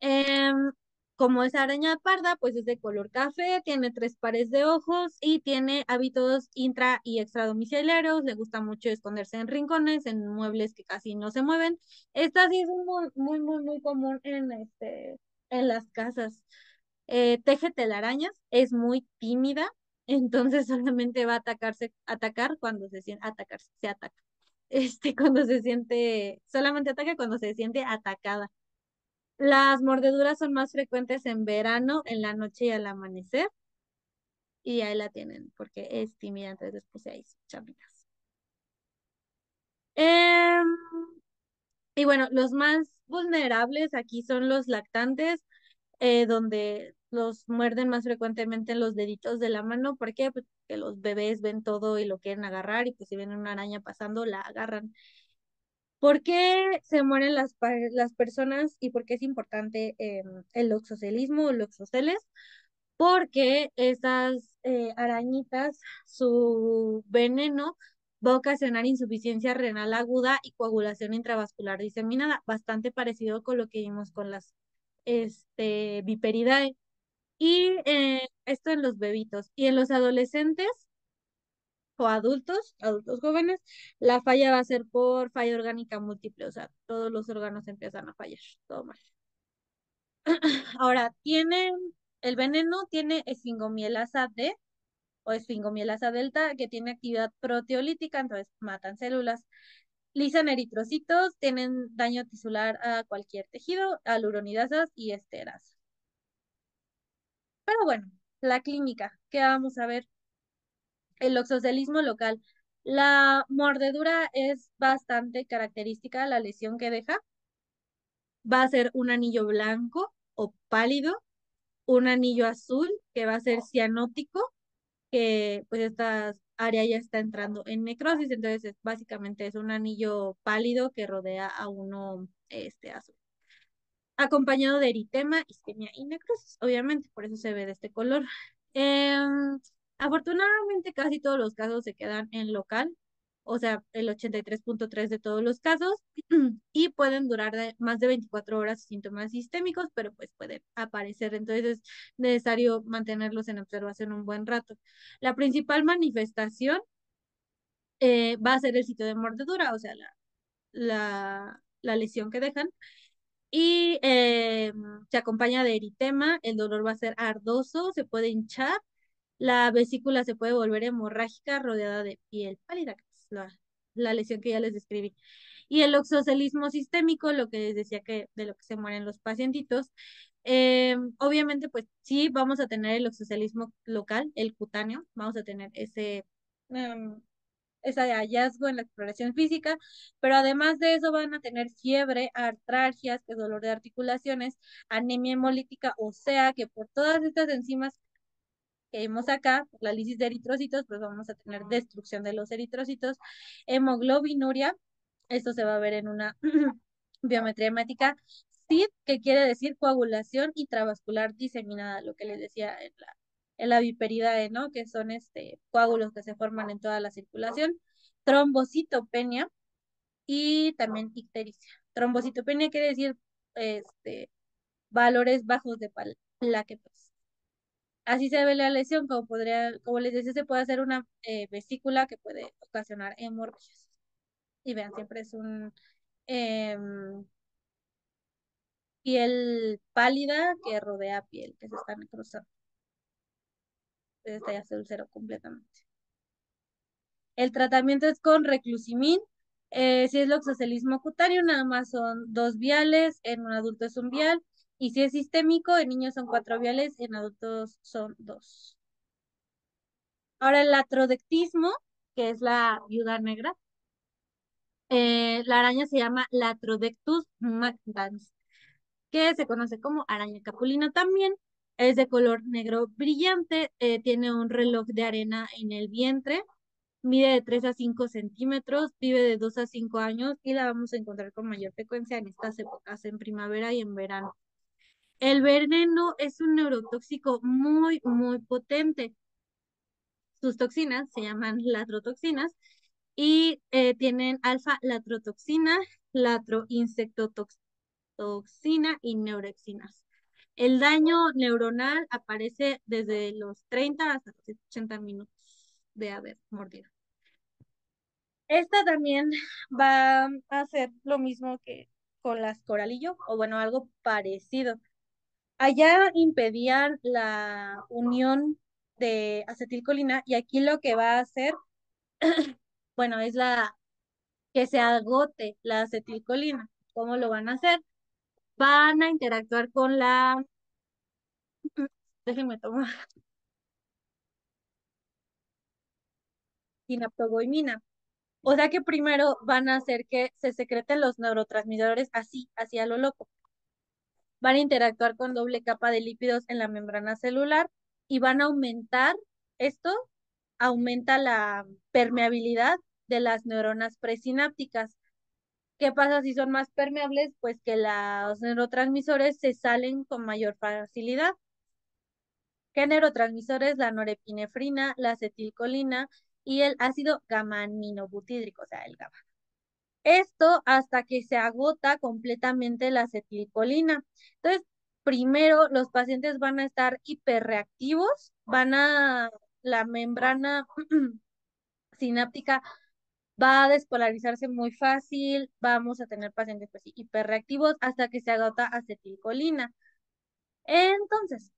Em, Como es araña parda, pues es de color café, tiene tres pares de ojos y tiene hábitos intra y extradomiciliarios. Le gusta mucho esconderse en rincones, en muebles que casi no se mueven. Esta sí es muy, muy, muy, muy común en las casas. Teje telarañas, es muy tímida, entonces solamente va a atacar cuando se siente, atacarse, se ataca. Cuando se siente, solamente ataca cuando se siente atacada. Las mordeduras son más frecuentes en verano, en la noche y al amanecer, y ahí la tienen, porque es tímida, entonces después ahí sus chapitas. Em, y bueno, los más vulnerables aquí son los lactantes, donde los muerden más frecuentemente en los deditos de la mano. ¿Por qué? Pues porque los bebés ven todo y lo quieren agarrar, y pues si ven una araña pasando, la agarran. ¿Por qué se mueren las personas y por qué es importante el oxocelismo o loxoceles? Porque esas arañitas, su veneno va a ocasionar insuficiencia renal aguda y coagulación intravascular diseminada, bastante parecido con lo que vimos con las Viperidae. Y esto en los bebitos. Y en los adolescentes o adultos jóvenes, la falla va a ser por falla orgánica múltiple, o sea, todos los órganos empiezan a fallar, todo mal. Ahora, el veneno tiene esfingomielasa D o esfingomielasa delta, que tiene actividad proteolítica, entonces matan células. Lisan eritrocitos, tienen daño tisular a cualquier tejido, aluronidasas y esterasas. Pero bueno, la clínica, ¿qué vamos a ver? El oxocelismo local. La mordedura es bastante característica, la lesión que deja. Va a ser un anillo blanco o pálido, un anillo azul que va a ser cianótico, que pues esta área ya está entrando en necrosis, entonces básicamente es un anillo pálido que rodea a uno azul, acompañado de eritema, isquemia y necrosis, obviamente, por eso se ve de este color. Afortunadamente casi todos los casos se quedan en local, o sea, el 83.3 de todos los casos, y pueden durar más de 24 horas síntomas sistémicos, pero pues pueden aparecer, entonces es necesario mantenerlos en observación un buen rato. La principal manifestación va a ser el sitio de mordedura, o sea, la lesión que dejan, y se acompaña de eritema, el dolor va a ser ardoso, se puede hinchar, la vesícula se puede volver hemorrágica rodeada de piel pálida, que es la lesión que ya les describí. Y el oxocelismo sistémico, lo que les decía que de lo que se mueren los pacientitos, obviamente pues sí vamos a tener el oxocelismo local, el cutáneo, vamos a tener em, ese hallazgo en la exploración física, pero además de eso van a tener fiebre, artralgias, que es dolor de articulaciones, anemia hemolítica, o sea que por todas estas enzimas que vimos acá, por la lisis de eritrocitos, pues vamos a tener destrucción de los eritrocitos, hemoglobinuria, esto se va a ver en una biometría hemática, SID, que quiere decir coagulación intravascular diseminada, lo que les decía en la viperidae, ¿no? Que son coágulos que se forman en toda la circulación, trombocitopenia y también ictericia. Trombocitopenia quiere decir valores bajos de plaquetas. Así se ve la lesión, como les decía, se puede hacer una vesícula que puede ocasionar hemorragias. Y vean, siempre es un, em, piel pálida que rodea piel, que se está necrosando. Entonces está ya se ulceró completamente. El tratamiento es con reclusimin. Si es loxocelismo cutáneo, nada más son 2 viales, en un adulto es un vial. Y si es sistémico, en niños son 4 viales, en adultos son 2. Ahora el latrodectismo, que es la viuda negra, la araña se llama Latrodectus magdans, que se conoce como araña capulina también. Es de color negro brillante, tiene un reloj de arena en el vientre, mide de 3 a 5 centímetros, vive de 2 a 5 años y la vamos a encontrar con mayor frecuencia en estas épocas, en primavera y en verano. El veneno es un neurotóxico muy, muy potente. Sus toxinas se llaman latrotoxinas y tienen alfa-latrotoxina, latroinsectotoxina y neurexinas. El daño neuronal aparece desde los 30 hasta los 80 minutos de haber mordido. Esta también va a hacer lo mismo que con las coralillo, o bueno, algo parecido. Allá impedían la unión de acetilcolina y aquí lo que va a hacer, bueno, es la que se agote la acetilcolina. ¿Cómo lo van a hacer? Van a interactuar con la, déjenme tomar, sinaptogoimina. O sea que primero van a hacer que se secreten los neurotransmisores así, así a lo loco. Van a interactuar con doble capa de lípidos en la membrana celular y van a aumentar, esto aumenta la permeabilidad de las neuronas presinápticas. ¿Qué pasa si son más permeables? Pues que los neurotransmisores se salen con mayor facilidad. ¿Qué neurotransmisores? La norepinefrina, la acetilcolina y el ácido gamma-aminobutídrico, o sea, el GABA. Esto hasta que se agota completamente la acetilcolina. Entonces, primero los pacientes van a estar hiperreactivos, la membrana sináptica va a despolarizarse muy fácil, vamos a tener pacientes pues, hiperreactivos hasta que se agota acetilcolina. Entonces,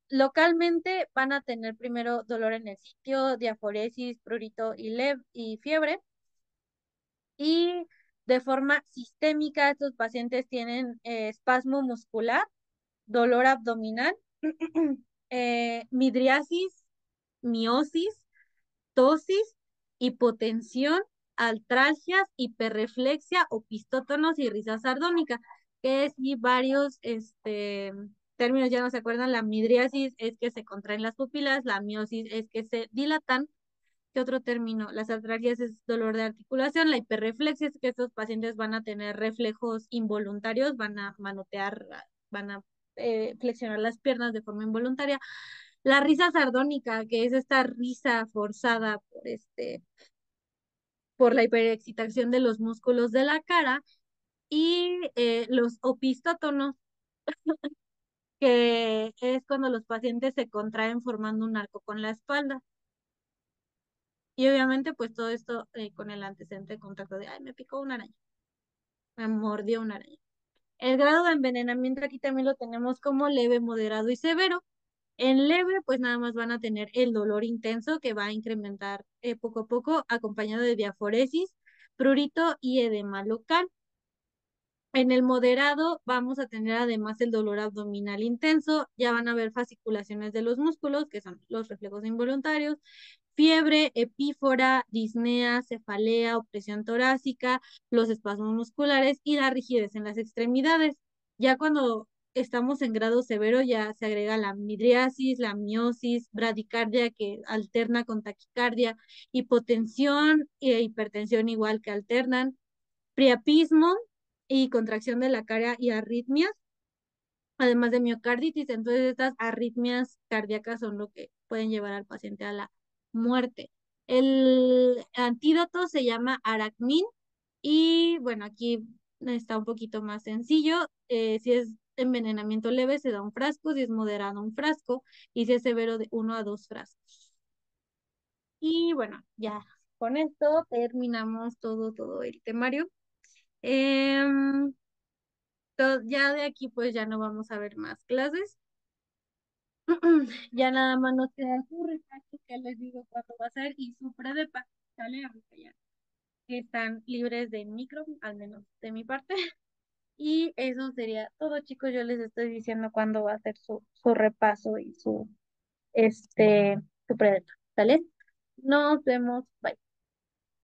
localmente van a tener primero dolor en el sitio, diaforesis, prurito y fiebre. Y de forma sistémica, estos pacientes tienen espasmo muscular, dolor abdominal, midriasis, miosis, tosis, hipotensión, altralgias, hiperreflexia, opistótonos y risa sardónica, que es y varios términos ya no se acuerdan. La midriasis es que se contraen las pupilas, la miosis es que se dilatan. ¿Qué otro término? Las artralgias es dolor de articulación, la hiperreflexia es que estos pacientes van a tener reflejos involuntarios, van a manotear, van a flexionar las piernas de forma involuntaria. La risa sardónica, que es esta risa forzada por la hiperexcitación de los músculos de la cara, y los opistótonos, que es cuando los pacientes se contraen formando un arco con la espalda. Y obviamente, pues todo esto con el antecedente de contacto de, ay, me picó una araña, me mordió una araña. El grado de envenenamiento aquí también lo tenemos como leve, moderado y severo. En leve, pues nada más van a tener el dolor intenso que va a incrementar poco a poco, acompañado de diaforesis, prurito y edema local. En el moderado vamos a tener además el dolor abdominal intenso, ya van a haber fasciculaciones de los músculos, que son los reflejos involuntarios, fiebre, epífora, disnea, cefalea, opresión torácica, los espasmos musculares y la rigidez en las extremidades. Ya cuando estamos en grado severo ya se agrega la midriasis, la miosis, bradicardia que alterna con taquicardia, hipotensión e hipertensión igual que alternan, priapismo y contracción de la cara y arritmias, además de miocarditis. Entonces, estas arritmias cardíacas son lo que pueden llevar al paciente a la muerte. El antídoto se llama Aracmin y bueno, aquí está un poquito más sencillo. Si es envenenamiento leve, se da un frasco, si es moderado, un frasco, y si es severo, de 1 a 2 frascos. Y bueno, ya con esto terminamos todo el temario. Em, Ya de aquí pues ya no vamos a ver más clases. Ya nada más nos queda su repaso que les digo cuándo va a ser y su predepa, ¿sale? Ahorita ya que están libres de micro, al menos de mi parte. Y eso sería todo, chicos. Yo les estoy diciendo cuándo va a ser su repaso y su predepa, ¿sale? Nos vemos. Bye.